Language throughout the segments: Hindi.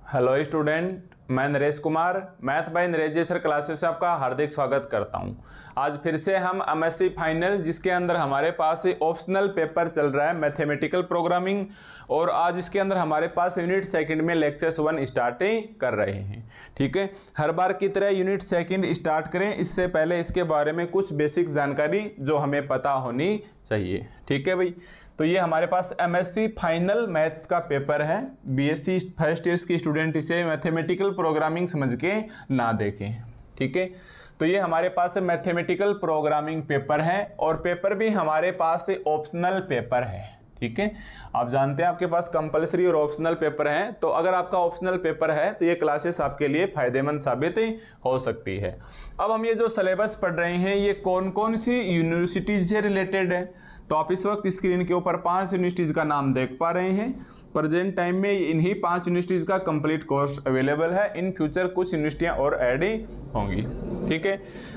हेलो स्टूडेंट, मैं Naresh Kumar math by Naresh ji sir classes से आपका हार्दिक स्वागत करता हूं। आज फिर से हम एमएससी फाइनल जिसके अंदर हमारे पास ऑप्शनल पेपर चल रहा है मैथमेटिकल प्रोग्रामिंग, और आज इसके अंदर हमारे पास यूनिट सेकंड में लेक्चर्स 1 स्टार्ट कर रहे हैं। ठीक है, हर बार की तरह यूनिट सेकंड स्टार्ट करें इससे पहले इसके बारे में कुछ बेसिक जानकारी जो हमें पता होनी चाहिए। ठीक है भाई, तो ये हमारे पास एमएससी फाइनल मैथ्स का पेपर है। बीएससी फर्स्ट ईयर के स्टूडेंट इसे मैथमेटिकल प्रोग्रामिंग समझ के ना देखें। ठीक है, तो ये हमारे पास मैथमेटिकल प्रोग्रामिंग पेपर है और पेपर भी हमारे पास ऑप्शनल पेपर है। ठीक है, आप जानते हैं आपके पास कंपलसरी और ऑप्शनल पेपर है, तो अगर आपका ऑप्शनल पेपर है तो ये क्लासेस आपके लिए फायदेमंद साबित हो सकती है। अब हम ये जो सिलेबस पढ़ रहे हैं ये कौन कौन सी यूनिवर्सिटीज से रिलेटेड है, तो आप इस वक्त स्क्रीन के ऊपर 5 यूनिवर्सिटीज़ का नाम देख पा रहे हैं। प्रेजेंट टाइम में इन्हीं 5 यूनिवर्सिटीज़ का कंप्लीट कोर्स अवेलेबल है। इन फ्यूचर कुछ यूनिवर्सिटियां और ऐड होंगी। ठीक है,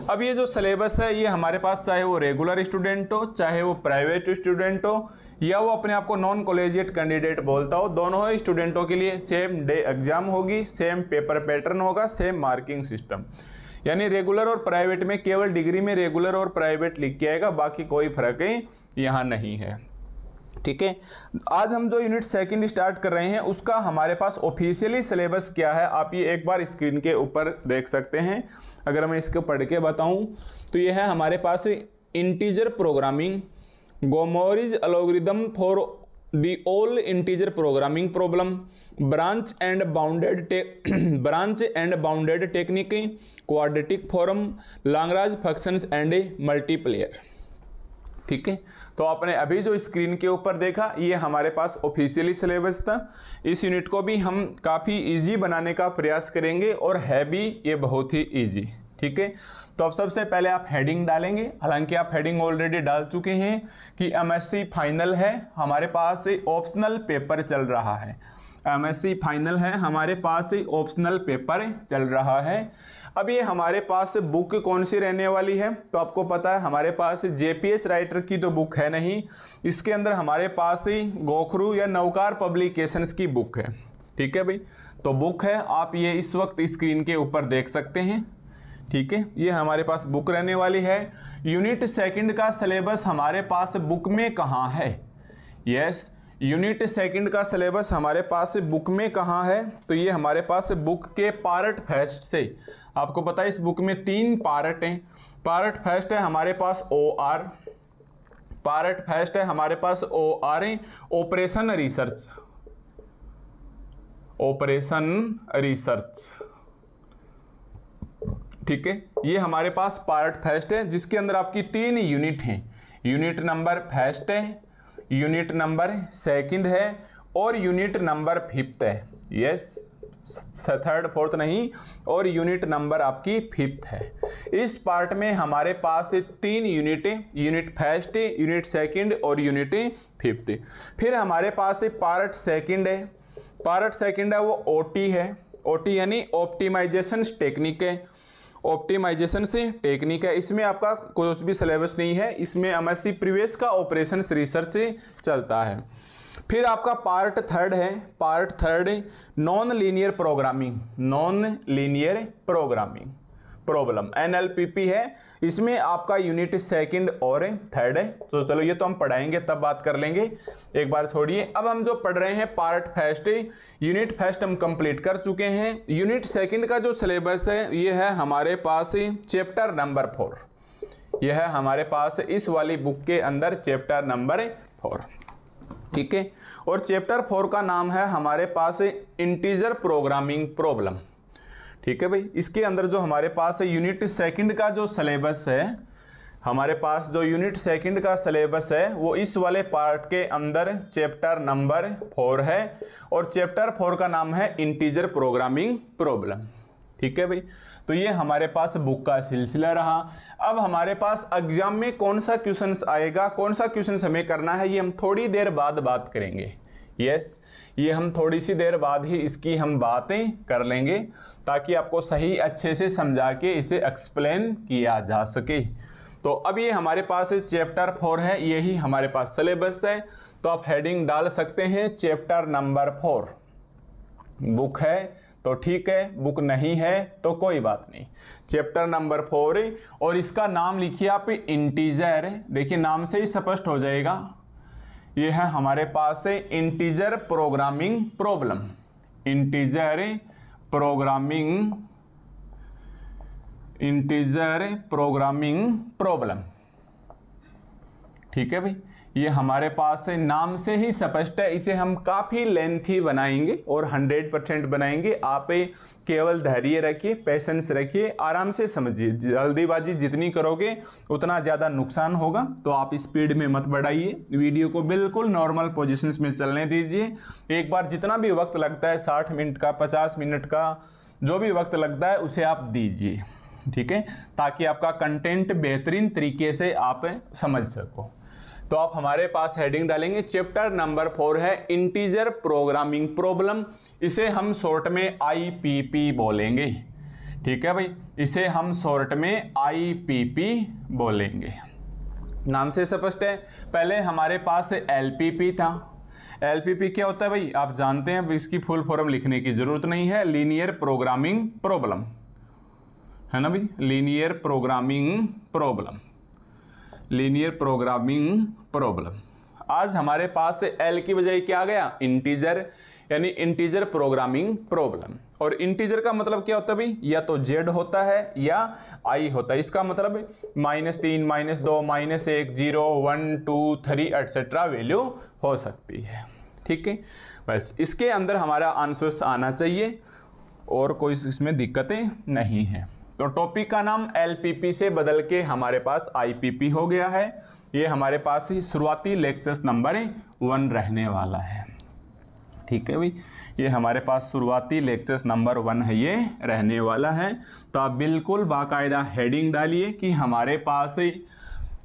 अब ये जो सिलेबस है ये हमारे पास चाहे वो रेगुलर स्टूडेंट हो, चाहे वो प्राइवेट स्टूडेंट हो, या वो अपने आप को नॉन कॉलेजिएट कैंडिडेट बोलता हो, दोनों ही स्टूडेंटों के लिए सेम डे एग्जाम होगी, सेम पेपर पैटर्न होगा, सेम मार्किंग सिस्टम। यानी रेगुलर और प्राइवेट में केवल डिग्री में रेगुलर और प्राइवेट लिख के आएगा, बाकी कोई फर्क यहाँ नहीं है। ठीक है, आज हम जो यूनिट सेकंड स्टार्ट कर रहे हैं उसका हमारे पास ऑफिशियली सिलेबस क्या है आप ये एक बार स्क्रीन के ऊपर देख सकते हैं। अगर मैं इसको पढ़ के बताऊं तो ये है हमारे पास integer programming, Gomory's algorithm for the all integer programming problem, branch and bounded technique, quadratic form, Lagrange functions and multiplier. ठीक है, तो आपने अभी जो स्क्रीन के ऊपर देखा ये हमारे पास ऑफिशियली सिलेबस था। इस यूनिट को भी हम काफ़ी इजी बनाने का प्रयास करेंगे और है भी ये बहुत ही इजी। ठीक है, तो अब सबसे पहले आप हेडिंग डालेंगे, हालांकि आप हेडिंग ऑलरेडी डाल चुके हैं कि एमएससी फाइनल है, हमारे पास ऑप्शनल पेपर चल रहा है। एमएससी फाइनल है, हमारे पास ऑप्शनल पेपर चल रहा है। अब ये हमारे पास बुक कौन सी रहने वाली है, तो आपको पता है हमारे पास जेपीएस राइटर की तो बुक है नहीं, इसके अंदर हमारे पास गोखरू या नवकार पब्लिकेशंस की बुक है। ठीक है भाई, तो बुक है, आप ये इस वक्त स्क्रीन के ऊपर देख सकते हैं। ठीक है, ये हमारे पास बुक रहने वाली है। यूनिट सेकंड का सिलेबस हमारे पास बुक में कहाँ है? यस, यूनिट सेकंड का सिलेबस हमारे पास बुक में कहाँ है, तो ये हमारे पास बुक के पार्ट फर्स्ट से, आपको पता है इस बुक में 3 पार्ट हैं। पार्ट फर्स्ट है हमारे पास OR, पार्ट फर्स्ट है हमारे पास OR operation research, operation research. ठीक है, ये हमारे पास पार्ट फर्स्ट है जिसके अंदर आपकी 3 यूनिट हैं। यूनिट नंबर फर्स्ट है, यूनिट नंबर सेकंड है और यूनिट नंबर 5th है। यस, 3rd 4th नहीं, और यूनिट नंबर आपकी 5th है। इस पार्ट में हमारे पास 3 यूनिटें, यूनिट फर्स्ट, यूनिट सेकंड और यूनिट 5th। फिर हमारे पास पार्ट सेकंड है, पार्ट सेकंड है वो OT है, OT यानी ऑप्टिमाइजेशन टेक्निक है, ऑप्टिमाइजेशन से टेक्निक है। इसमें आपका कुछ भी सिलेबस नहीं है, इसमें एमएससी प्रीवियस का ऑपरेशन रिसर्च से चलता है। फिर आपका पार्ट थर्ड है, part third non linear programming, non linear programming problem NLPP है। इसमें आपका यूनिट सेकंड और थर्ड है। तो चलो ये तो हम पढ़ाएंगे तब बात कर लेंगे, एक बार छोड़िए। अब हम जो पढ़ रहे हैं पार्ट फर्स्ट, यूनिट फर्स्ट हम कंप्लीट कर चुके हैं। यूनिट सेकंड का जो सिलेबस है ये है हमारे पास चैप्टर नंबर 4, यह है हमारे पास इस वाली बुक के अंदर चैप्टर नंबर 4। ठीक है, और चैप्टर 4 का नाम है हमारे पास इंटीजर प्रोग्रामिंग प्रॉब्लम। ठीक है भाई, इसके अंदर जो हमारे पास यूनिट सेकंड का जो सिलेबस है, हमारे पास जो यूनिट सेकंड का सिलेबस है वो इस वाले पार्ट के अंदर चैप्टर नंबर 4 है, और चैप्टर 4 का नाम है इंटीजर प्रोग्रामिंग प्रॉब्लम। ठीक है भाई, तो ये हमारे पास बुक का सिलसिला रहा। अब हमारे पास एग्जाम में कौन सा क्वेश्चन आएगा, कौन सा क्वेश्चन हमें करना है, ये हम थोड़ी देर बाद बात करेंगे। यस, ये हम थोड़ी सी देर बाद ही इसकी हम बातें कर लेंगे ताकि आपको सही अच्छे से समझा के इसे एक्सप्लेन किया जा सके। तो अब ये हमारे पास चैप्टर 4 है, यही हमारे पास सिलेबस है। तो आप हेडिंग डाल सकते हैं चैप्टर नंबर 4, बुक है तो ठीक है, बुक नहीं है तो कोई बात नहीं। चैप्टर नंबर 4 और इसका नाम लिखिए आप इंटीजर। देखिए नाम से ही स्पष्ट हो जाएगा, ये है हमारे पास है integer programming problem. Integer programming problem, ठीक है भाई। ये हमारे पास है, नाम से ही स्पष्ट है। इसे हम काफ़ी लेंथी बनाएंगे और 100% बनाएंगे। आप केवल धैर्य रखिए, पेशेंस रखिए, आराम से समझिए। जल्दीबाजी जितनी करोगे उतना ज़्यादा नुकसान होगा, तो आप स्पीड में मत बढ़ाइए। वीडियो को बिल्कुल नॉर्मल पोजीशंस में चलने दीजिए। एक बार जितना भी वक्त लगता है, 60 मिनट का, 50 मिनट का, जो भी वक्त लगता है उसे आप दीजिए, ठीक है, ताकि आपका कंटेंट बेहतरीन तरीके से आप समझ सको। तो आप हमारे पास हेडिंग डालेंगे, चैप्टर नंबर 4 है इंटीजर प्रोग्रामिंग प्रॉब्लम। इसे हम शॉर्ट में IPP बोलेंगे, ठीक है भाई। इसे हम शॉर्ट में IPP बोलेंगे। नाम से स्पष्ट है। पहले हमारे पास LPP था। LPP क्या होता है भाई, आप जानते हैं, इसकी फुल फॉर्म लिखने की जरूरत नहीं है। लीनियर प्रोग्रामिंग प्रॉब्लम, है ना भाई, linear programming problem, linear programming problem. आज हमारे पास से L की बजाय क्या आ गया, इंटीजर, यानी इंटीजर प्रोग्रामिंग प्रॉब्लम। और इंटीजर का मतलब क्या होता है भाई, या तो Z होता है या I होता है। इसका मतलब -3, -2, -1, 0, 1, 2, 3 एटसेट्रा वैल्यू हो सकती है, ठीक है। बस इसके अंदर हमारा आंसर्स आना चाहिए और कोई इसमें दिक्कतें नहीं है। तो टॉपिक का नाम LPP से बदल के हमारे पास IPP हो गया है। ये हमारे पास ही शुरुआती लेक्चर्स नंबर 1 रहने वाला है, ठीक है भाई। ये हमारे पास शुरुआती लेक्चर्स नंबर 1 है, ये रहने वाला है। तो आप बिल्कुल बाकायदा हेडिंग डालिए कि हमारे पास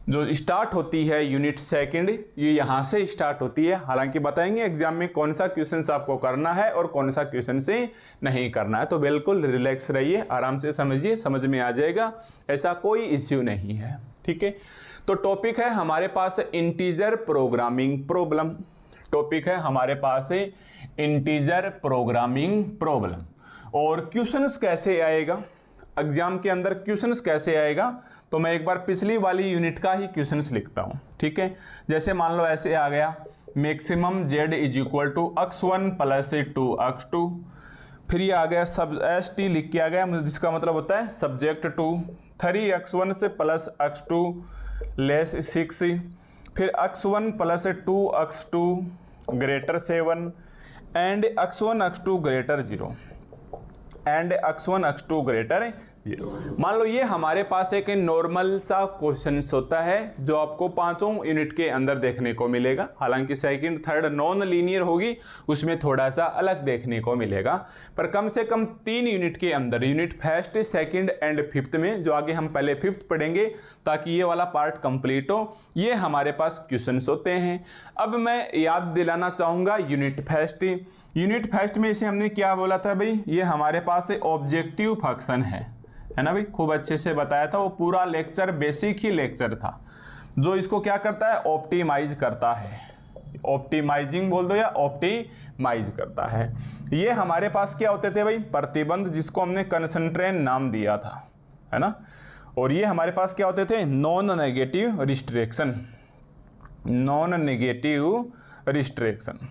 जो स्टार्ट होती है यूनिट सेकंड, ये यहाँ से स्टार्ट होती है। हालांकि बताएंगे एग्जाम में कौन सा क्वेश्चन आपको करना है और कौन सा क्वेश्चन से नहीं करना है। तो बिल्कुल रिलैक्स रहिए, आराम से समझिए, समझ में आ जाएगा, ऐसा कोई इश्यू नहीं है, ठीक है। तो टॉपिक है हमारे पास इंटीजर प्रोग्रामिंग प्रॉब्लम। टॉपिक है हमारे पास इंटीजर प्रोग्रामिंग प्रॉब्लम। और क्वेश्चंस कैसे आएगा एग्जाम के अंदर, क्वेश्चंस कैसे आएगा, तो मैं एक बार पिछली वाली यूनिट का ही क्वेश्चंस लिखता हूं, ठीक है। जैसे मान लो ऐसे आ गया, मैक्सिमम Z = x1 + 2x2। फिर ये आ गया सब ST लिख के आ गया, जिसका मतलब होता है सब्जेक्ट टू 3x1 से + x2 < 6। फिर x1 + 2x2 > 7 and x1 x2 > 0 and x1 x2 > 0। मान लो ये हमारे पास एक नॉर्मल सा क्वेश्चन होता है जो आपको 5 यूनिट के अंदर देखने को मिलेगा। हालांकि सेकंड थर्ड नॉन लीनियर होगी, उसमें थोड़ा सा अलग देखने को मिलेगा, पर कम से कम 3 यूनिट के अंदर, unit first, second and 5th में, जो आगे हम पहले 5th पढ़ेंगे ताकि ये वाला पार्ट कंप्लीट हो, ये हमारे पास क्वेश्चंस होते हैं। अब मैं याद दिलाना चाहूँगा यूनिट फर्स्ट। यूनिट फर्स्ट में इसे हमने क्या बोला था भाई, ये हमारे पास ऑब्जेक्टिव फंक्शन है ना भाई, खूब अच्छे से बताया था। वो पूरा लेक्चर बेसिक ही लेक्चर था, जो इसको क्या करता है, ऑप्टिमाइज करता है। ऑप्टिमाइजिंग बोल दो या ऑप्टिमाइज करता है। ये हमारे पास क्या होते थे भाई, प्रतिबंध, जिसको हमने कंसंट्रेन नाम दिया था, है ना। और ये हमारे पास क्या होते थे, non negative restriction, non negative restriction,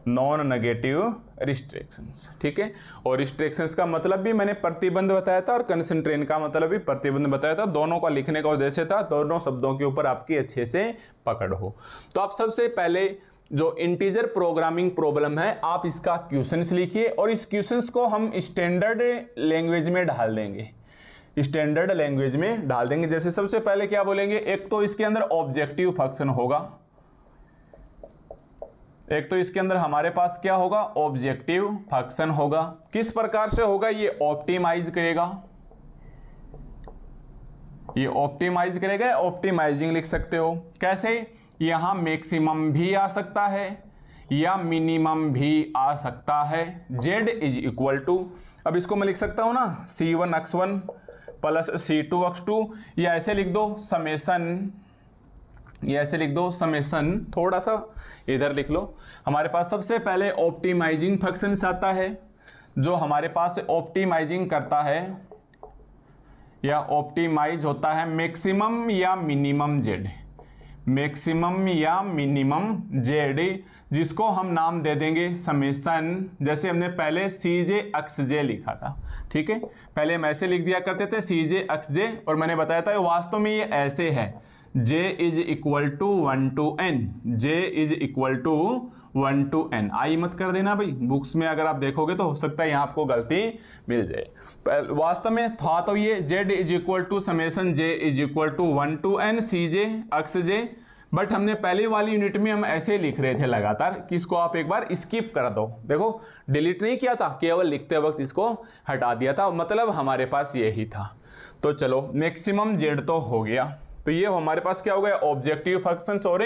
non negative restrictions, ठीक है। और रिस्ट्रिक्शंस का मतलब भी मैंने प्रतिबंध बताया था और कंसंट्रेन का मतलब भी प्रतिबंध बताया था। दोनों का लिखने का उद्देश्य था दोनों शब्दों के ऊपर आपकी अच्छे से पकड़ हो। तो आप सबसे पहले जो इंटीजर प्रोग्रामिंग प्रॉब्लम है, आप इसका क्वेश्चंस लिखिए और इस क्वेश्चंस को हम स्टैंडर्ड लैंग्वेज में डाल देंगे, स्टैंडर्ड लैंग्वेज में डाल देंगे। जैसे सबसे पहले क्या बोलेंगे, एक तो इसके अंदर ऑब्जेक्टिव फंक्शन होगा, एक तो इसके अंदर हमारे पास क्या होगा, ऑब्जेक्टिव फंक्शन होगा। किस प्रकार से होगा, ये ऑप्टिमाइज करेगा, ये ऑप्टिमाइज करेगा, ऑप्टिमाइजिंग लिख सकते हो। कैसे, यहां मैक्सिमम भी आ सकता है या मिनिमम भी आ सकता है। Z = अब इसको मैं लिख सकता हूं ना, C1 x1 + C2 x2, या ऐसे लिख दो समेसन, ये ऐसे लिख दो समेसन, थोड़ा सा इधर लिख लो। हमारे पास सबसे पहले ऑप्टिमाइजिंग फंक्शंस आता है, जो हमारे पास ऑप्टिमाइजिंग करता है या ऑप्टिमाइज होता है मैक्सिमम या मिनिमम जेड, मैक्सिमम या मिनिमम जेड, जिसको हम नाम दे देंगे समेशन, जैसे हमने पहले सी जे एक्स जे लिखा था, ठीक है, पहले हम ऐसे लिख दिया करते थे सी जे एक्स जे, और मैंने बताया था वास्तव में ये ऐसे है, j is equal to 1 to n, j is equal to 1 to n, आई मत कर देना भाई, बुक्स में अगर आप देखोगे तो हो सकता है यहाँ आपको गलती मिल जाए। वास्तव में था तो ये z is equal to summation j is equal to 1 to n C J X J, but हमने पहली वाली यूनिट में हम ऐसे लिख रहे थे लगातार कि इसको आप एक बार स्किप कर दो, देखो डिलीट नहीं किया था, केवल लिखते वक्त इसको हटा दिया था, मतलब हमारे पास यही था। तो चलो मैक्सिमम जेड तो हो गया, तो ये हमारे पास क्या हो गया ऑब्जेक्टिव फंक्शंस और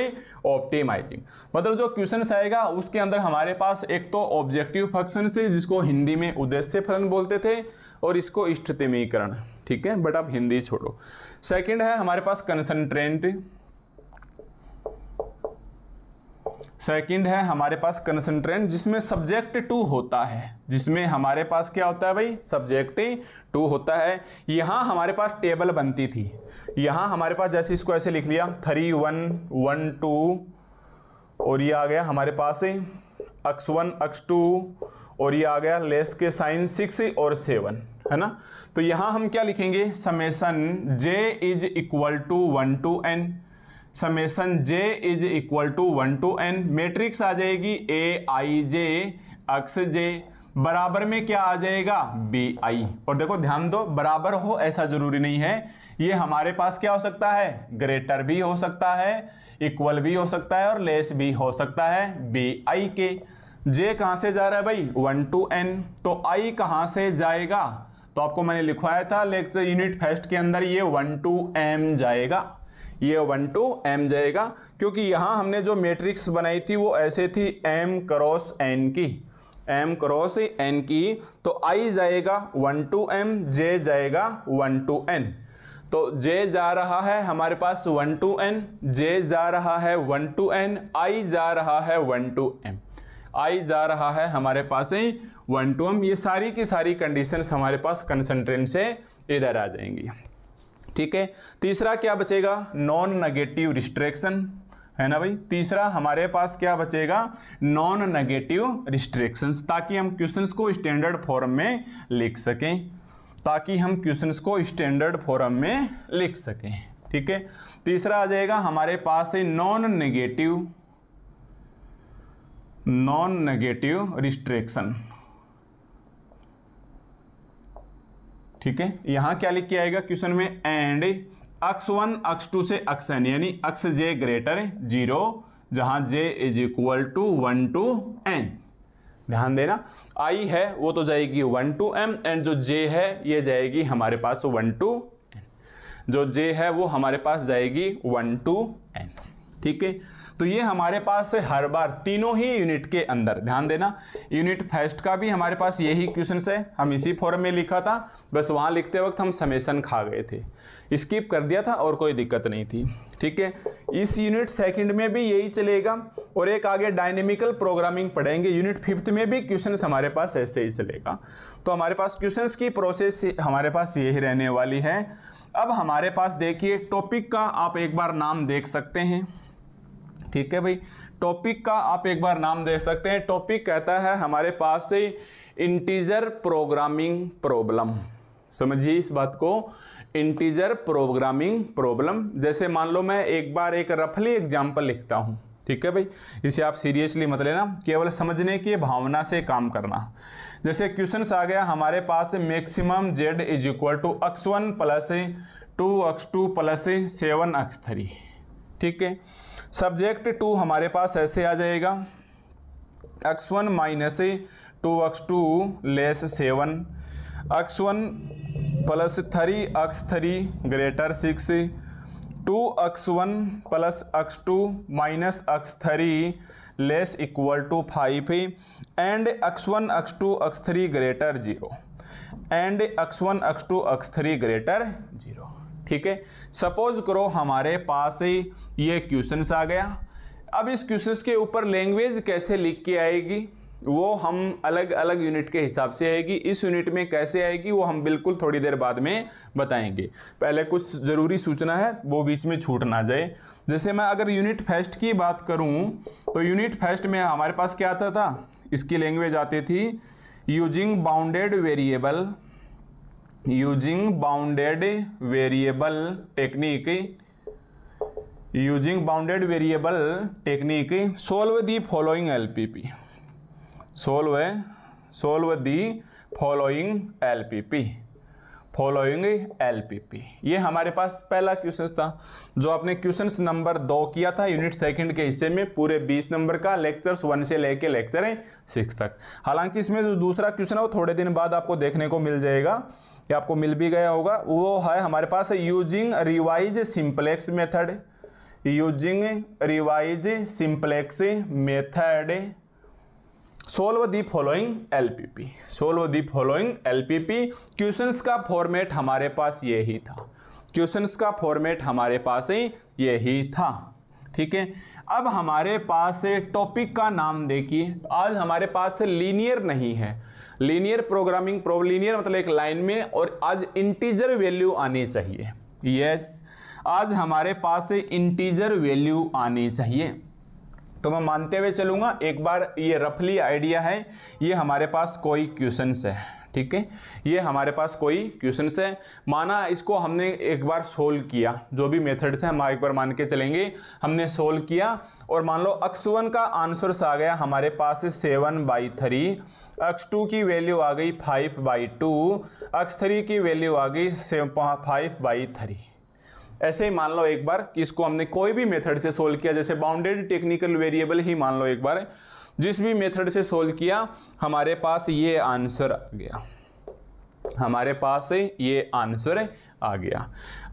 ऑप्टिमाइजिंग, मतलब जो क्वेश्चन आएगा उसके अंदर हमारे पास एक तो ऑब्जेक्टिव फंक्शन से जिसको हिंदी में उद्देश्य फलन बोलते थे, और इसको इष्टतमीकरण, ठीक है, बट आप हिंदी छोड़ो। सेकंड है हमारे पास कंसंट्रेंट, सेकंड है हमारे पास कंसंट्रेंट जिसमें सब्जेक्ट टू होता है, जिसमें हमारे पास क्या होता है भाई सब्जेक्ट टू होता है। यहाँ हमारे पास टेबल बनती थी, यहाँ हमारे पास जैसे इसको ऐसे लिख लिया 3 1 1 2, और ये आ गया हमारे पास x1 x2, और ये आ गया लेस के साइन 6 और 7, है ना। तो यहाँ हम क्या लिखेंगे summation j is equal to 1 to n, summation j is equal to 1 to n, matrix आ जाएगी a i j x j, बराबर में क्या आ जाएगा b i, और देखो ध्यान दो बराबर हो ऐसा जरूरी नहीं है, ये हमारे पास क्या हो सकता है ग्रेटर भी हो सकता है, इक्वल भी हो सकता है, और लेस भी हो सकता है b i के। j कहाँ से जा रहा है भाई 1 to n, तो i कहाँ से जाएगा, तो आपको मैंने लिखवाया था लेक्चर यूनिट फर्स्ट के अंदर, ये 1 to m जाएगा, ये 1 to m जाएगा, क्योंकि यहाँ हमने जो मैट्रिक्स बनाई थी वो ऐसे थी m क्रॉस n की, m क्रॉस n की, तो i जाएगा 1 to m, j जाएगा 1 to n, तो j जा रहा है हमारे पास 1 to n, j जा रहा है 1 to n, i जा रहा है 1 to m, i जा रहा है हमारे पास 1 to m, ये सारी की सारी कंडीशंस हमारे पास कंसंट्रेंट से इधर आ जाएंगी, ठीक है। तीसरा क्या बचेगा नॉन नेगेटिव रिस्ट्रिक्शन, है ना भाई, तीसरा हमारे पास क्या बचेगा नॉन नेगेटिव रिस्ट्रिक्शंस, ताकि हम क्वेश्चंस को स्टैंडर्ड फॉर्म में लिख सकें, ताकि हम क्वेश्चंस को स्टैंडर्ड फॉर्म में लिख सकें, ठीक है। तीसरा आ जाएगा हमारे पास नॉन नेगेटिव रिस्ट्रिक्शन, ठीक है। यहां क्या लिख के आएगा क्वेश्चन में एंड x1 x2 से xn यानी xj ग्रेटर 0, जहां j is equal to 1 to n, ध्यान देना i है वो तो जाएगी 1 to m, एंड जो j है ये जाएगी हमारे पास 1 to n, जो j है वो हमारे पास जाएगी 1 to n, ठीक है। तो ये हमारे पास हर बार तीनों ही यूनिट के अंदर, ध्यान देना यूनिट फर्स्ट का भी हमारे पास यही क्वेश्चन है, हम इसी फॉर्म में लिखा था, बस वहाँ लिखते वक्त हम समेशन खा गए थे, स्किप कर दिया था और कोई दिक्कत नहीं थी, ठीक है। इस यूनिट सेकंड में भी यही चलेगा, और एक आगे डायनेमिकल प्रोग्रामिंग पढ़ेंगे, यूनिट फिफ्थ में भी क्वेश्चन हमारे पास ऐसे ही चलेगा। तो हमारे पास क्वेश्चन की प्रोसेस हमारे पास यही रहने वाली है। अब हमारे पास देखिए टॉपिक का आप एक बार नाम देख सकते हैं, ठीक है भाई, टॉपिक का आप एक बार नाम देख सकते हैं। टॉपिक कहता है हमारे पास से इंटीजर प्रोग्रामिंग प्रॉब्लम, समझिए इस बात को, इंटीजर प्रोग्रामिंग प्रॉब्लम। जैसे मान लो मैं एक बार एक रफली एग्जांपल लिखता हूं, ठीक है भाई, इसे आप सीरियसली मत लेना, केवल समझने की भावना से काम करना। जैसे क्वेश्चन आ गया हमारे पास maximum z is equal to x1 plus 2x2 plus 7x3, ठीक है। सब्जेक्ट 2 हमारे पास ऐसे आ जाएगा x1 minus 2x2 less 7, x1 plus 3x3 greater 6, 2x1 plus x2 minus x3 less equal to 5, and x1 x2 x3 greater 0, and x1 x2 x3 greater 0, ठीक है। सपोज करो हमारे पास ये क्वेश्चन आ गया। अब इस क्वेश्चन के ऊपर लैंग्वेज कैसे लिख के आएगी, वो हम अलग अलग यूनिट के हिसाब से आएगी। इस यूनिट में कैसे आएगी वो हम बिल्कुल थोड़ी देर बाद में बताएंगे। पहले कुछ ज़रूरी सूचना है वो बीच में छूट ना जाए। जैसे मैं अगर यूनिट फेस्ट की बात करूं तो यूनिट फेस्ट में हमारे पास क्या आता था, इसकी लैंग्वेज आती थी using bounded variable, using bounded variable technique, using bounded variable technique solve the following LPP, solve the following LPP, following LPP. ये हमारे पास पहला क्वेश्चन था जो आपने क्वेश्चन नंबर 2 किया था यूनिट सेकंड के हिस्से में, पूरे 20 नंबर का, लेक्चर्स 1 से लेके लेक्चर 6 तक। हालांकि इसमें जो दूसरा क्वेश्चन है वो थोड़े दिन बाद आपको देखने को मिल जाएगा, या आपको मिल भी गया होगा। वो है हमारे पास using revise simplex method, using revise simplex method solve the following LPP, solve the following LPP. Questions का फॉर्मेट हमारे पास यही था, क्वेश्चंस का फॉर्मेट हमारे पास यही था। ठीक है, अब हमारे पास टॉपिक का नाम देखिए। आज हमारे पास लीनियर नहीं है, लीनियर प्रोग्रामिंग, लीनियर मतलब एक लाइन में, और आज इंटीजर वैल्यू आनी चाहिए। यस, आज हमारे पास इंटीजर वैल्यू आनी चाहिए। तो मैं मानते हुए चलूंगा, एक बार ये रफली आइडिया है, ये हमारे पास कोई क्वेश्चंस है। ठीक है, ये हमारे पास कोई क्वेश्चंस है, माना इसको हमने एक बार सोल्व किया, जो भी मेथड्स हैं हम एक बार मान के चलेंगे, हमने सोल्व किया और मान लो x1 का आंसर आ गया हमारे पास 7/3, x2 की वैल्यू आ गई 5/2, x3 की वैल्यू आ गई 5/3। ऐसे ही मान लो एक बार कि इसको हमने कोई भी मेथड से सोल्व किया, जैसे बाउंडेड टेक्निकल वेरिएबल ही मान लो एक बार, जिस भी मेथड से सोल्व किया हमारे पास ये आंसर आ गया, हमारे पास ये आंसर आ गया।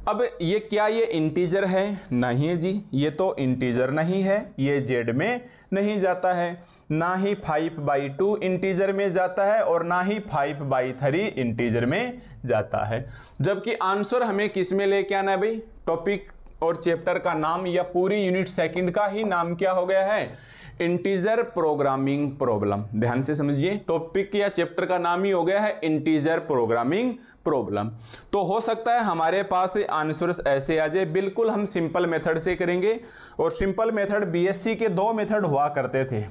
अब ये क्या ये इंटीजर है? नहीं जी, ये तो इंटीजर नहीं है, ये जेड में नहीं जाता है, ना ही 5/2 इंटीजर में जाता है और ना ही 5/3 इंटीजर में जाता है। जबकि आंसर हमें किस में लेके आना है भाई? टॉपिक और चैप्टर का नाम या पूरी यूनिट सेकंड का ही नाम क्या हो गया है? Integer programming problem. ध्यान से समझिए, टॉपिक या चैप्टर का नाम ही हो गया है इंटीजर प्रोग्रामिंग प्रॉब्लम। तो हो सकता है हमारे पास आंसर्स ऐसे आ जाए, बिल्कुल हम सिंपल मेथड से करेंगे। और सिंपल मेथड बीएससी के 2 मेथड हुआ करते थे।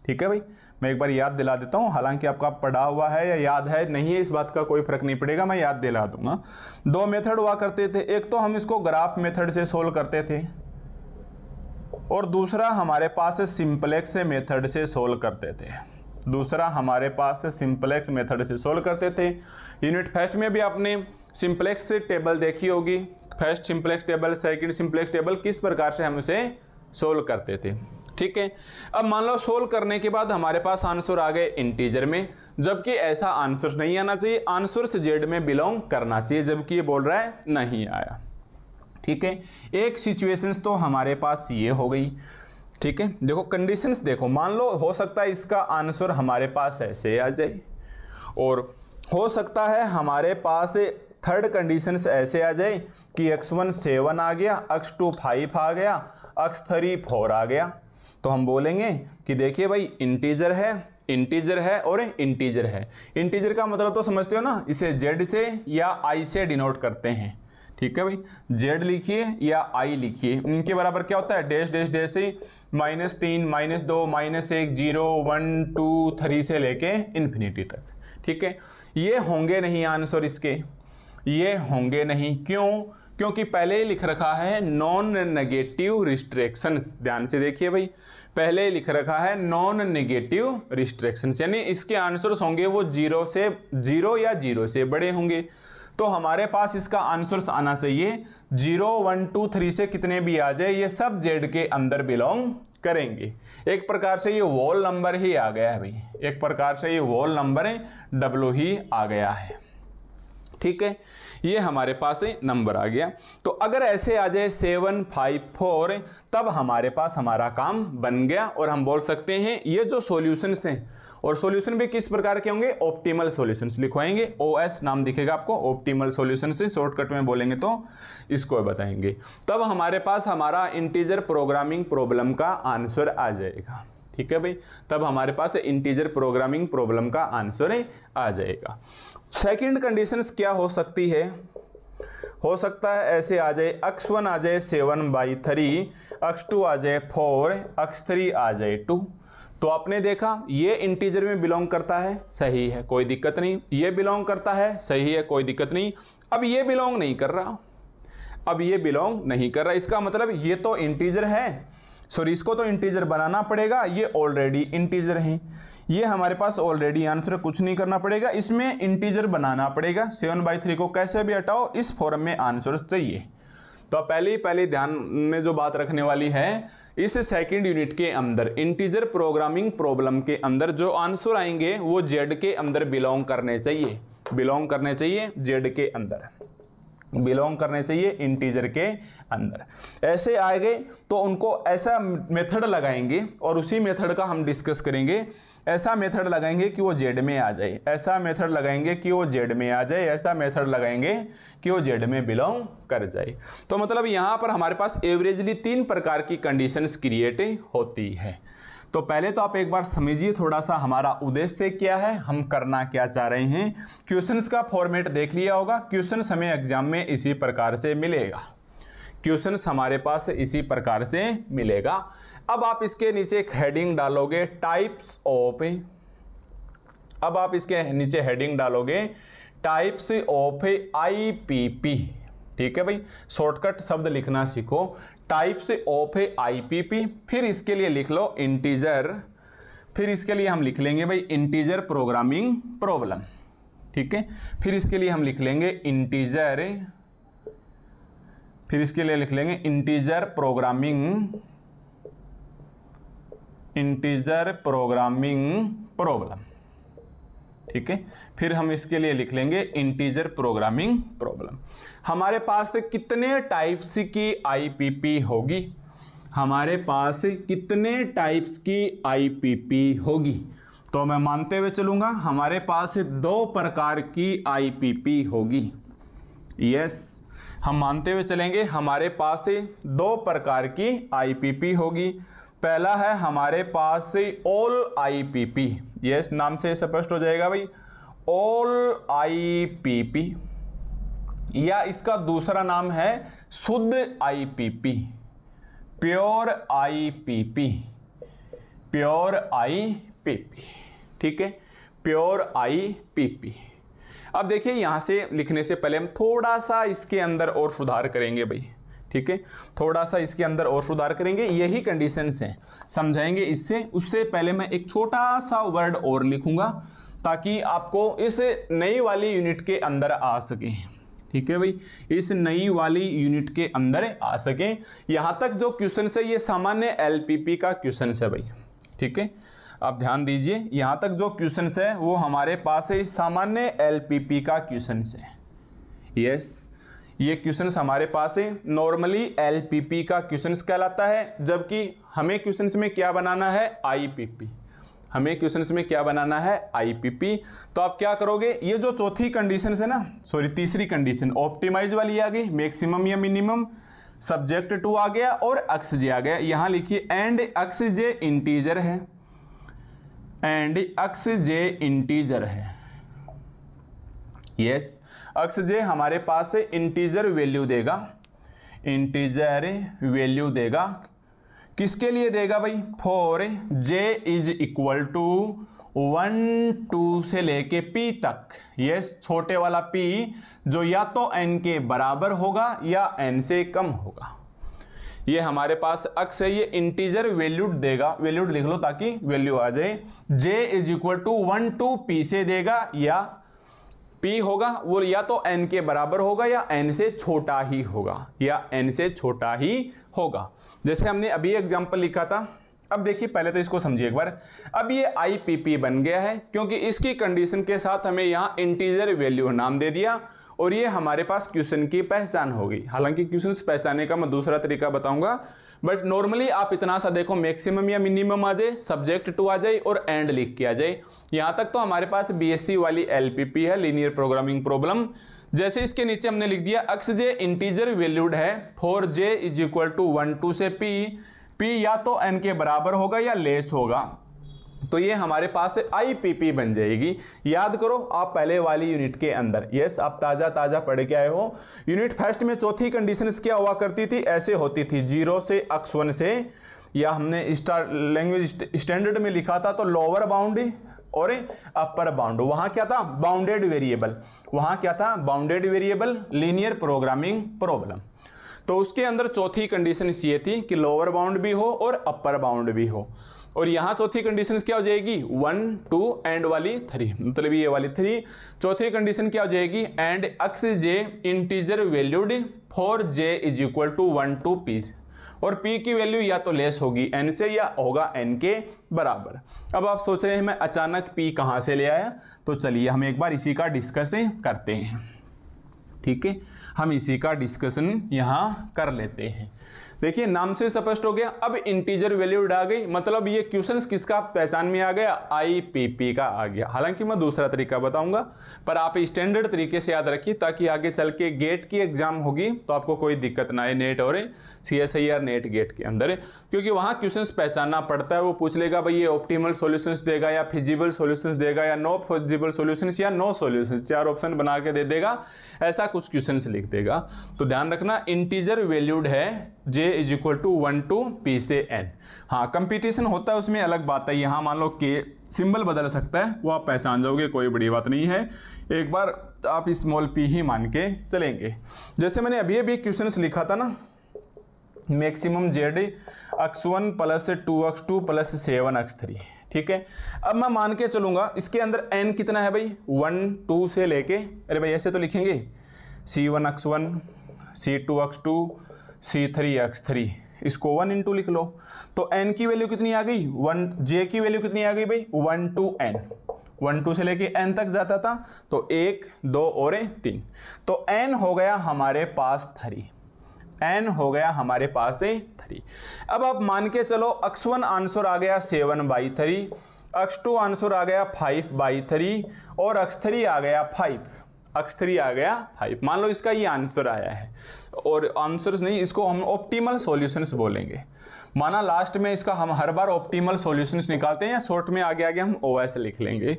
ठीक है भाई, मैं एक बार याद दिला देता हूं, हालांकि आपका पढ़ा हुआ है या याद है नहीं है इस बात का कोई फर्क नहीं पड़ेगा, मैं याद दिला दूंगा। 2 मेथड हुआ करते थे, एक तो हम इसको ग्राफ मेथड से सोल्व करते थे और दूसरा हमारे पास सिंपलेक्स मेथड से सोल्व करते थे, दूसरा हमारे पास सिंपलेक्स मेथड से सोल्व करते थे। यूनिट फर्स्ट में भी आपने सिंपलेक्स टेबल देखी होगी, first simplex table, second simplex table, किस प्रकार से हम उसे सोल्व करते थे। ठीक है, अब मान लो सोल्व करने के बाद हमारे पास आंसर आ गए इंटीजर में, जबकि ऐसा आंसर नहीं आना चाहिए, आंसर से जेड में बिलोंग करना चाहिए, जबकि ये बोल रहा है नहीं आया। ठीक है, एक सिचुएशंस तो हमारे पास ये हो गई। ठीक है, देखो कंडीशंस देखो, मान लो हो सकता है इसका आंसर हमारे पास ऐसे आ जाए, और हो सकता है हमारे पास थर्ड कंडीशंस ऐसे आ जाए कि x1 7 आ गया, x2 5 आ गया, x3 4 आ गया। तो हम बोलेंगे कि देखिए भाई इंटीजर है, इंटीजर है और इंटीजर है। इंटीजर का मतलब तो समझते हो ना, इसे जेड से या आई से डिनोट करते हैं। ठीक है भाई, जेड लिखिए या आई लिखिए, उनके बराबर क्या होता है? डैश डैश डैश से -3 -2 -1 0 1 2 3 से लेके इन्फिनिटी तक। ठीक है, ये होंगे नहीं आंसर इसके, ये होंगे नहीं। क्यों? क्योंकि पहले ही लिख रखा है नॉन नेगेटिव रिस्ट्रिक्शंस। ध्यान से देखिए भाई, पहले ही लिख रखा है नॉन नेगेटिव रिस्ट्रिक्शंस, यानी इसके आंसर्स होंगे वो 0 या 0 से बड़े होंगे। तो हमारे पास इसका आंसर्स आना चाहिए 0 1 2 3 से कितने भी आ जाए, ये सब जेड के अंदर बिलोंग करेंगे। एक प्रकार से ये वोल नंबर ही आ गया है भाई, एक प्रकार से ये वोल नंबर डब्ल्यू ही आ गया है। ठीक है, ये हमारे पास नंबर आ गया। तो अगर ऐसे आ जाए 7 5 4, तब हमारे पास हमारा काम बन गया और हम बोल सकते हैं ये जो सॉल्यूशंस हैं, और सॉल्यूशन भी किस प्रकार के होंगे? ऑप्टिमल सॉल्यूशंस लिखवाएंगे, OS नाम दिखेगा आपको, ऑप्टिमल सॉल्यूशन से शॉर्टकट में बोलेंगे तो इसको बताएंगे। तब हमारे पास हमारा इंटीजर प्रोग्रामिंग प्रॉब्लम का आंसर आ जाएगा। ठीक है भाई, तब हमारे पास इंटीजर प्रोग्रामिंग प्रॉब्लम का आंसर आ जाएगा। सेकंड कंडीशंस क्या हो सकती है, हो सकता है ऐसे आ जाए, x1 आ जाए 7/3, x2 आ जाए 4, x3 आ जाए 2। तो आपने देखा ये इंटीजर में बिलोंग करता है, सही है, कोई दिक्कत नहीं। ये बिलोंग करता है, सही है, कोई दिक्कत नहीं। अब ये बिलोंग नहीं कर रहा, अब ये बिलोंग नहीं कर रहा, इसका मतलब ये तो इंटीजर है, सॉरी इसको तो इंटीजर बनाना पड़ेगा, ये ऑलरेडी इंटीजर है, ये हमारे पास ऑलरेडी आंसर, कुछ नहीं करना पड़ेगा, इसमें इंटीजर बनाना पड़ेगा। 7/3 को कैसे भी हटाओ, इस फॉर्म में आंसर चाहिए। तो पहले ध्यान में जो बात रखने वाली है, इस सेकंड यूनिट के अंदर इंटीजर प्रोग्रामिंग प्रॉब्लम के अंदर जो आंसर आएंगे वो जेड के अंदर बिलोंग करने चाहिए, बिलोंग करने चाहिए जेड के अंदर, बिलोंग करने चाहिए इंटीजर के अंदर। ऐसे आएंगे तो उनको ऐसा मेथड लगाएंगे और उसी मेथड का हम डिस्कस करेंगे। ऐसा मेथड लगाएंगे कि वो जेड में आ जाए, ऐसा मेथड लगाएंगे कि वो जेड में आ जाए, ऐसा मेथड लगाएंगे कि वो जेड में बिलोंग कर जाए। तो मतलब यहाँ पर हमारे पास एवरेजली 3 प्रकार की कंडीशंस क्रिएट होती है। तो पहले तो आप एक बार समझिए थोड़ा सा हमारा उद्देश्य क्या है, हम करना क्या चाह रहे हैं। क्वेश्चंस का फॉर्मेट देख लिया होगा, क्वेश्चंस हमें एग्जाम में इसी प्रकार से मिलेगा, क्वेश्चंस हमारे पास इसी प्रकार से मिलेगा। अब आप इसके नीचे एक हेडिंग डालोगे टाइप्स ऑफ, अब आप इसके नीचे हेडिंग डालोगे टाइप्स ऑफ आईपीपी, ठीक है भाई, शॉर्टकट शब्द लिखना सीखो, टाइप्स ऑफ आईपीपी। फिर इसके लिए लिख लो इंटीजर, फिर इसके लिए हम लिख लेंगे भाई इंटीजर प्रोग्रामिंग प्रॉब्लम, ठीक है। फिर इसके लिए हम लिख लेंगे इंटीजर, फिर इसके लिए लिख लेंगे इंटीजर प्रोग्रामिंग प्रॉब्लम, ठीक है। फिर हम इसके लिए लिख लेंगे इंटीजर प्रोग्रामिंग प्रॉब्लम। हमारे पास कितने टाइप्स की आईपीपी होगी, हमारे पास कितने टाइप्स की आईपीपी होगी, तो मैं मानते हुए चलूंगा हमारे पास 2 प्रकार की आईपीपी होगी। यस, हम मानते हुए चलेंगे हमारे पास 2 प्रकार की आईपीपी होगी। पहला है हमारे पास ऑल आईपीपी, यस, नाम से स्पष्ट हो जाएगा भाई, ऑल आईपीपी, या इसका दूसरा नाम है शुद्ध IPP, pure IPP, pure IPP, ठीक है, प्योर आईपीपी। अब देखिए यहां से लिखने से पहले हम थोड़ा सा इसके अंदर और सुधार करेंगे भाई, ठीक है, थोड़ा सा इसके अंदर और सुधार करेंगे, यही कंडीशंस हैं, समझाएंगे इससे। उससे पहले मैं एक छोटा सा वर्ड और लिखूंगा ताकि आपको इस नई वाली यूनिट के अंदर आ सके, ठीक है भाई, इस नई वाली यूनिट के अंदर आ सके। यहां तक जो क्वेश्चन है ये सामान्य एलपीपी का क्वेश्चन है भाई, ठीक है, आप ध्यान दीजिए, यहां तक जो क्वेश्चन है वो हमारे पास है सामान्य एलपीपी का क्वेश्चन है। यस, ये क्वेश्चंस हमारे पास है नॉर्मली एलपीपी का क्वेश्चंस कहलाता है, जबकि हमें क्वेश्चंस में क्या बनाना है, आईपीपी, हमें क्वेश्चंस में क्या बनाना है, आईपीपी। तो आप क्या करोगे, ये जो चौथी कंडीशन है ना, सॉरी तीसरी कंडीशन ऑप्टिमाइज वाली आ गई, मैक्सिमम या मिनिमम, सब्जेक्ट टू आ गया और एक्स जे आ गया। यहां लिखिए एंड एक्स जे इंटीजर है, एंड एक्स जे इंटीजर है। यस, एक्स जे हमारे पास से इंटीजर वैल्यू देगा, इंटीजर वैल्यू देगा, किसके लिए देगा भाई, for J is equal to 1 2 से लेके p तक। यस, छोटे वाला p जो या तो n के बराबर होगा या n से कम होगा। ये हमारे पास अक्स है, ये इंटीजर वैल्यूड देगा, वैल्यूड लिख लो ताकि वैल्यू आ जाए। j is equal to 1 2 p से देगा, या p होगा वो या तो n के बराबर होगा या n से छोटा ही होगा, या n से छोटा ही होगा। जैसे हमने अभी एग्जांपल लिखा था। अब देखिए पहले तो इसको समझिए एक बार। अब ये आईपीपी बन गया है क्योंकि इसकी कंडीशन के साथ हमें यहाँ इंटीजर वैल्यू नाम दे दिया और ये हमारे पास क्वेश्चन की पहचान हो गई। हालांकि क्वेश्चन पहचानने का मैं दूसरा तरीका बताऊंगा, बट नॉर्मली आप इतना सा देखो, मैक्सिमम या मिनिमम आ जाए, सब्जेक्ट टू आ जाए और एंड लिख के आ जाए। यहाँ तक तो हमारे पास बीएससी वाली एलपीपी है, लीनियर प्रोग्रामिंग प्रॉब्लम। जैसे इसके नीचे हमने लिख दिया एक्स जे इंटीजर वैल्यूड है, for J is equal to 1 2 से p, पी या तो एन के बराबर होगा या लेस होगा, तो ये हमारे पास IPP बन जाएगी। याद करो आप पहले वाली यूनिट के अंदर, यस आप ताज़ा ताज़ा पढ़ के आए हो। यूनिट फर्स्ट में चौथी कंडीशन क्या हुआ करती थी, ऐसे होती थी 0 से x1 से, या हमने लैंग्वेज स्टैंडर्ड में लिखा था तो लोअर बाउंड और अपर बाउंड। वहाँ क्या था, बाउंडेड वेरिएबल, वहाँ क्या था, bounded variable linear programming problem. तो उसके अंदर चौथी कंडीशन ये थी कि लोअर बाउंड भी हो और अपर बाउंड भी हो। और यहाँ चौथी कंडीशन क्या हो जाएगी, 1 2 एंड वाली 3, मतलब ये वाली 3। चौथी कंडीशन क्या हो जाएगी, and X J integer valued for J is equal to 1 to p, और p की वैल्यू या तो लेस होगी n से या होगा n के बराबर। अब आप सोच रहे हैं मैं अचानक p कहाँ से ले आया, तो चलिए हम एक बार इसी का डिस्कशन करते हैं। ठीक है, हम इसी का डिस्कशन यहाँ कर लेते हैं। देखिए नाम से स्पष्ट हो गया। अब इंटीजर वैल्यूड आ गई, मतलब ये क्वेश्चंस किसका पहचान में आ गया, IPP का आ गया। हालांकि मैं दूसरा तरीका बताऊंगा, पर आप स्टैंडर्ड तरीके से याद रखिए ताकि आगे चल के गेट की एग्जाम होगी तो आपको कोई दिक्कत ना आए, नेट और CSIR नेट गेट के अंदर, क्योंकि वहाँ क्वेश्चंस पहचानना पड़ता है। वो पूछ लेगा भाई ये ऑप्टिमल सॉल्यूशंस देगा या फिजिबल सॉल्यूशंस देगा या नो फिजिबल सॉल्यूशंस या नो सॉल्यूशंस, 4 ऑप्शन बना के दे देगा, ऐसा कुछ क्वेश्चंस लिख देगा। तो ध्यान रखना इंटीजर वैल्यूड है j is equal to 1 to p से n। हाँ कंपटीशन होता है उसमें अलग बात है, यहाँ मान लो के सिंबल बदल सकता है, वो आप पहचान जाओगे, कोई बड़ी बात नहीं है। एक बार आप स्मॉल p ही मान के चलेंगे। जैसे मैंने अभी क्वेश्चन लिखा था ना, maximum z x1 plus 2x2 plus 7x3। ठीक है, अब मैं मान के चलूंगा इसके अंदर n कितना है भाई, 1 2 से लेके, अरे भाई ऐसे तो लिखेंगे C1x1 C2x2 C3x3, इसको 1 into लिख लो। तो n की वैल्यू कितनी आ गई, 1, j की वैल्यू कितनी आ गई भाई, 1 to n, 1 2 से लेके n तक जाता था, तो 1 2 और 3, तो n हो गया हमारे पास 3, n हो गया हमारे पास 3। अब आप मान के चलो x1 आंसर आ गया 7/3, x2 आंसर आ गया 5/3 और x3 आ गया 5, x3 आ गया 5। मान लो इसका ये आंसर आया है, और आंसर्स नहीं, इसको हम ऑप्टिमल सॉल्यूशंस बोलेंगे। माना लास्ट में इसका हम हर बार ऑप्टिमल सॉल्यूशंस निकालते हैं, या शॉर्ट में आगे आगे हम OS लिख लेंगे।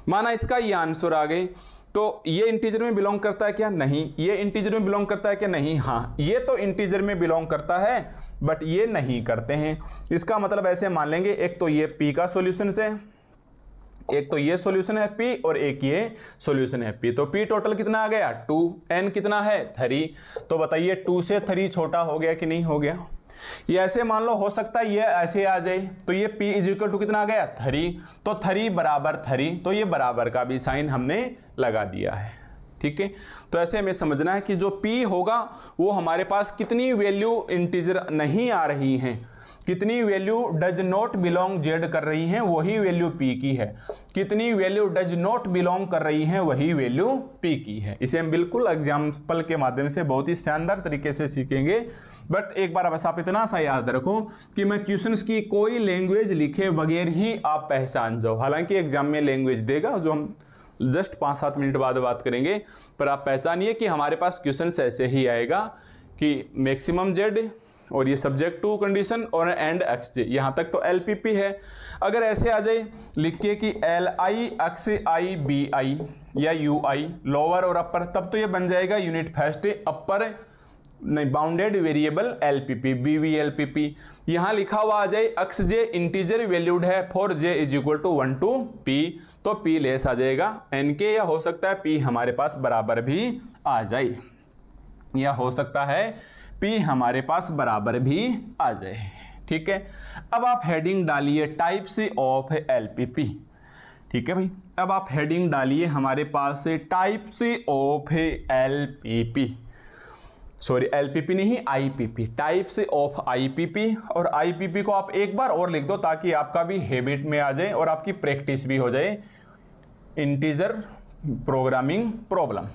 माना इसका ये आंसर आ गई, तो ये इंटीजर में बिलोंग करता है क्या, नहीं। ये इंटीजर में बिलोंग करता है क्या, नहीं। हाँ ये तो इंटीजर में बिलोंग करता है, बट ये नहीं करते हैं। इसका मतलब ऐसे मान लेंगे, एक तो ये p का सॉल्यूशन है, एक तो ये सॉल्यूशन है p और एक ये सॉल्यूशन है p। तो p टोटल कितना आ गया 2, n कितना है 3। तो बताइए 2 से 3 छोटा हो गया कि नहीं हो गया। ये ऐसे मान लो हो सकता है ये ऐसे आ जाए, तो ये p इज इक्वल टू कितना आ गया 3, तो 3 बराबर 3, तो ये बराबर का भी साइन हमने लगा दिया है। ठीक है, तो ऐसे हमें समझना है कि जो p होगा वो हमारे पास कितनी वैल्यू इंटीजर नहीं आ रही हैं, कितनी value does not belong Z कर रही हैं वही वैल्यू p की है, कितनी वैल्यू डज नॉट बिलोंग कर रही हैं वही वैल्यू p की है। इसे हम बिल्कुल एग्जाम्पल के माध्यम से बहुत ही शानदार तरीके से सीखेंगे। बट एक बार बस आप इतना सा याद रखो कि मैं क्वेश्चंस की कोई लैंग्वेज लिखे बगैर ही आप पहचान जाओ। हालांकि एग्जाम में लैंग्वेज देगा जो हम जस्ट 5-7 मिनट बाद बात करेंगे, पर आप पहचानिए कि हमारे पास क्वेश्चंस ऐसे ही आएगा कि मैक्सिमम जेड और ये सब्जेक्ट टू कंडीशन और एंड एक्स जे, यहाँ तक तो LPP है। अगर ऐसे आ जाए लिख के कि LI XI BI या UI लोअर और अपर, तब तो ये बन जाएगा यूनिट फर्स्ट अपर नहीं बाउंडेड वेरिएबल LPP BVLPP। यहाँ लिखा हुआ आ जाए एक्स जे इंटीजर वैल्यूड है for j is equal to 1 to p, तो p लेस आ जाएगा n के, या हो सकता है p हमारे पास बराबर भी आ जाए, या हो सकता है p हमारे पास बराबर भी आ जाए। ठीक है, अब आप हेडिंग डालिए टाइप्स ऑफ LPP। ठीक है भाई, अब आप हेडिंग डालिए हमारे पास types of LPP, sorry LPP नहीं IPP, टाइप्स ऑफ IPP। और IPP को आप एक बार और लिख दो ताकि आपका भी हैबिट में आ जाए और आपकी प्रैक्टिस भी हो जाए। इंटीजर प्रोग्रामिंग प्रॉब्लम,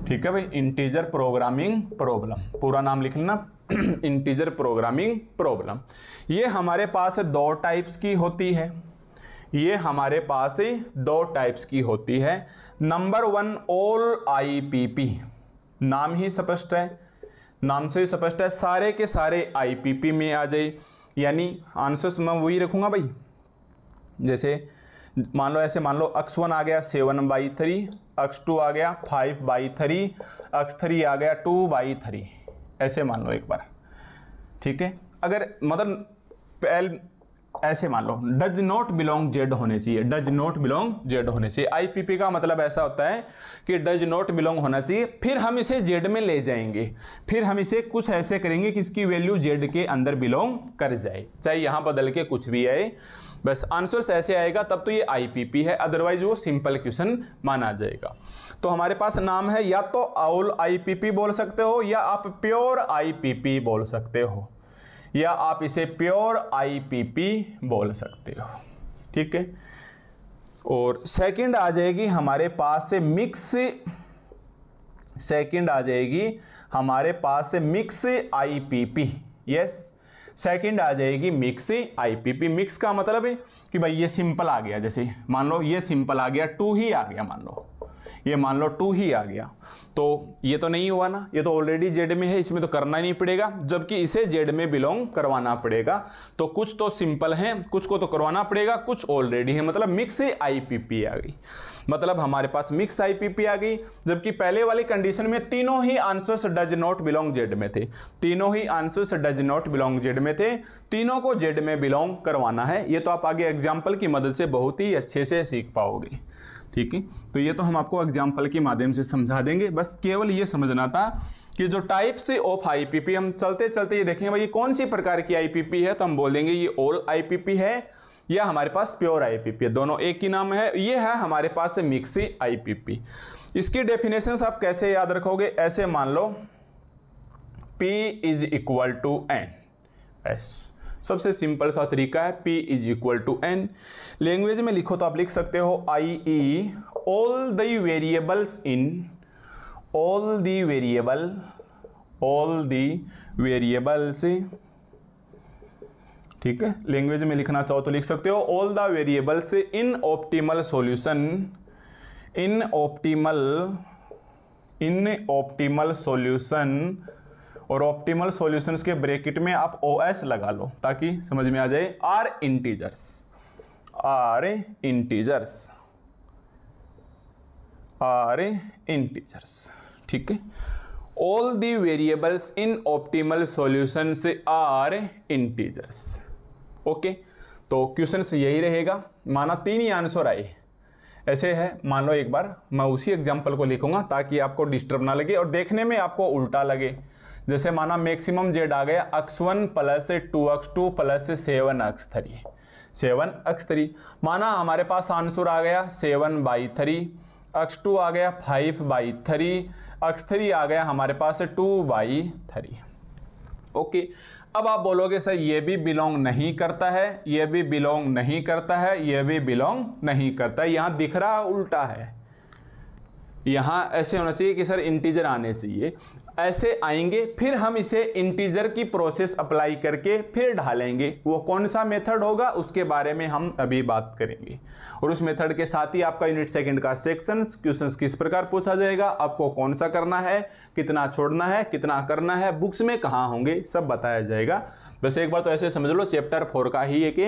ठीक है भाई, इंटीजर प्रोग्रामिंग प्रॉब्लम, पूरा नाम लिख लेना इंटीजर प्रोग्रामिंग प्रॉब्लम। ये हमारे पास 2 टाइप्स की होती है, ये हमारे पास 2 टाइप्स की होती है। नंबर 1 ऑल IPP, नाम ही स्पष्ट है, नाम से ही स्पष्ट है, सारे के सारे IPP में आ जाए, यानी आंसर्स मैं वही रखूँगा भाई। जैसे मान लो ऐसे, मान लो x1 आ गया 7/3, x2 आ गया 5/3, x3 आ गया 2/3, ऐसे मान लो एक बार, ठीक है। अगर मतलब पहले ऐसे मान लो डज नॉट बिलोंग जेड होने चाहिए, डज नॉट बिलोंग जेड होने चाहिए। IPP का मतलब ऐसा होता है कि डज नॉट बिलोंग होना चाहिए, फिर हम इसे जेड में ले जाएंगे, फिर हम इसे कुछ ऐसे करेंगे कि इसकी वैल्यू जेड के अंदर बिलोंग कर जाए, चाहे यहां बदल के कुछ भी आए, बस आंसर ऐसे आएगा, तब तो ये IPP है, अदरवाइज वो सिंपल क्वेश्चन माना जाएगा। तो हमारे पास नाम है, या तो ऑल IPP बोल सकते हो, या आप प्योर IPP बोल सकते हो, या आप इसे प्योर IPP बोल सकते हो, ठीक है। और सेकंड आ जाएगी हमारे पास से मिक्स, सेकंड आ जाएगी हमारे पास से मिक्स IPP, यस, सेकंड आ जाएगी मिक्स IPP। मिक्स का मतलब है कि भाई ये सिंपल आ गया, जैसे मान लो ये सिंपल आ गया, 2 ही आ गया, मान लो ये मान लो 2 ही आ गया, तो ये तो नहीं हुआ ना, ये तो ऑलरेडी जेड में है, इसमें तो करना ही नहीं पड़ेगा, जबकि इसे जेड में बिलोंग करवाना पड़ेगा। तो कुछ तो सिंपल है, कुछ को तो करवाना पड़ेगा, कुछ ऑलरेडी है, मतलब मिक्स IPP आ गई, मतलब हमारे पास मिक्स IPP आ गई। जबकि पहले वाली कंडीशन में तीनों ही answers does not belong Z में थे, तीनों ही answers does not belong Z में थे, तीनों को जेड में बिलोंग करवाना है। ये तो आप आगे एग्जाम्पल की मदद से बहुत ही अच्छे से सीख पाओगे, ठीक है। तो ये तो हम आपको एग्जाम्पल के माध्यम से समझा देंगे, बस केवल ये समझना था कि जो टाइप्स ऑफ IPP, हम चलते चलते ये देखेंगे भाई कौन सी प्रकार की IPP है, तो हम बोलेंगे ये ऑल IPP है या हमारे पास प्योर IPP है, दोनों एक ही नाम है। ये है हमारे पास मिक्स IPP। इसकी डेफिनेशंस आप कैसे याद रखोगे, ऐसे मान लो P = N, सबसे सिंपल सा तरीका है, P = N। लैंग्वेज में लिखो तो आप लिख सकते हो IE all the variables, ठीक है। लैंग्वेज में लिखना चाहो तो लिख सकते हो all the variables in optimal solution, और ऑप्टिमल सॉल्यूशंस के ब्रैकेट में आप OS लगा लो ताकि समझ में आ जाए, आर इंटीजर्स, ठीक है। All the variables in optimal solutions are integers, okay. तो क्वेश्चन से यही रहेगा, माना 3 ही आंसर आए, ऐसे है। मान लो एक बार मैं उसी एग्जांपल को लिखूंगा ताकि आपको डिस्टर्ब ना लगे और देखने में आपको उल्टा लगे। जैसे माना मैक्सिमम जेड आ गया x1 + 2x2 + 7x3, माना हमारे पास आंसर आ गया 7/3, x2 आ गया 5/3, x3 आ गया हमारे पास 2/3, ओके। अब आप बोलोगे सर ये भी बिलोंग नहीं करता है, ये भी बिलोंग नहीं करता है, ये भी बिलोंग नहीं करता है, यहां दिख रहा उल्टा है, यहां ऐसे होना चाहिए कि सर इंटीजर आने चाहिए, ऐसे आएंगे, फिर हम इसे इंटीजर की प्रोसेस अप्लाई करके फिर ढालेंगे। वो कौन सा मेथड होगा उसके बारे में हम अभी बात करेंगे, और उस मेथड के साथ ही आपका यूनिट सेकंड का सेक्शंस क्वेश्चंस किस प्रकार पूछा जाएगा, आपको कौन सा करना है, कितना छोड़ना है, कितना करना है, बुक्स में कहाँ होंगे, सब बताया जाएगा। बस एक बार तो ऐसे समझ लो चैप्टर 4 का ही एक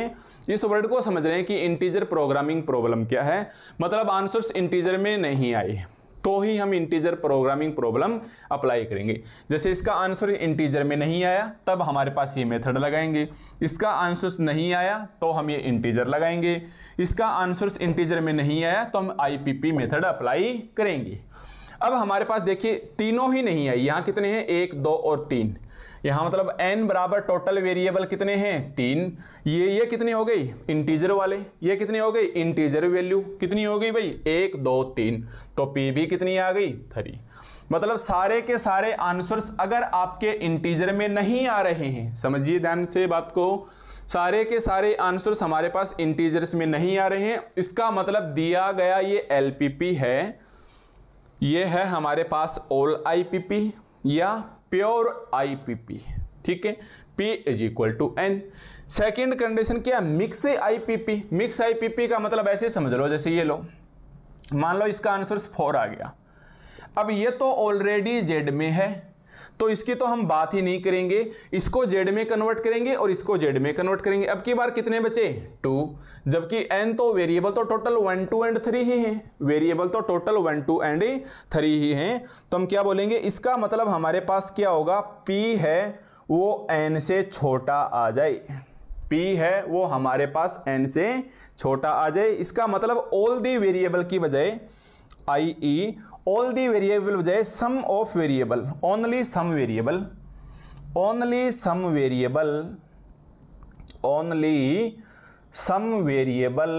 इस वर्ड को समझ रहे हैं कि इंटीजर प्रोग्रामिंग प्रॉब्लम क्या है, मतलब आंसर्स इंटीजर में नहीं आए तो ही हम इंटीजर प्रोग्रामिंग प्रॉब्लम अप्लाई करेंगे। जैसे इसका आंसर इंटीजर में नहीं आया तब हमारे पास ये मेथड लगाएंगे, इसका आंसर नहीं आया तो हम ये इंटीजर लगाएंगे, इसका आंसर इंटीजर में नहीं आया तो हम IPP मेथड अप्लाई करेंगे। अब हमारे पास देखिए तीनों ही नहीं आई, यहाँ कितने हैं 1 2 और 3, यहाँ मतलब n बराबर टोटल वेरिएबल कितने हैं 3, ये कितनी हो गई इंटीजर वाले, ये कितनी हो गई इंटीजर वैल्यू कितनी हो गई भाई 1 2 3, तो P भी कितनी आ गई 3। मतलब सारे के सारे आंसर्स अगर आपके इंटीजर में नहीं आ रहे हैं, समझिए ध्यान से बात को, सारे के सारे आंसर्स हमारे पास इंटीजर्स में नहीं आ रहे हैं, इसका मतलब दिया गया ये LPP है, ये है हमारे पास ऑल IPP या प्योर IPP, ठीक है। P = N। सेकेंड कंडीशन क्या, मिक्स IPP। मिक्स IPP का मतलब ऐसे समझ लो, जैसे ये लो, मान लो इसका आंसर 4 आ गया, अब ये तो ऑलरेडी जेड में है तो इसकी तो हम बात ही नहीं करेंगे, इसको जेड में कन्वर्ट करेंगे और इसको जेड में कन्वर्ट करेंगे। अब की बार कितने बचे 2, जबकि n तो वेरिएबल तो टोटल 1 2 एंड 3 ही हैं, वेरिएबल तो टोटल 1 2 एंड 3 ही हैं। तो हम क्या बोलेंगे, इसका मतलब हमारे पास क्या होगा, p है वो n से छोटा आ जाए, p है वो हमारे पास n से छोटा आ जाए। इसका मतलब ऑल दी वेरिएबल की बजाय i.e. ऑल दी वेरिएबल बजाय some of variable, only some variable, only some variable, only some variable,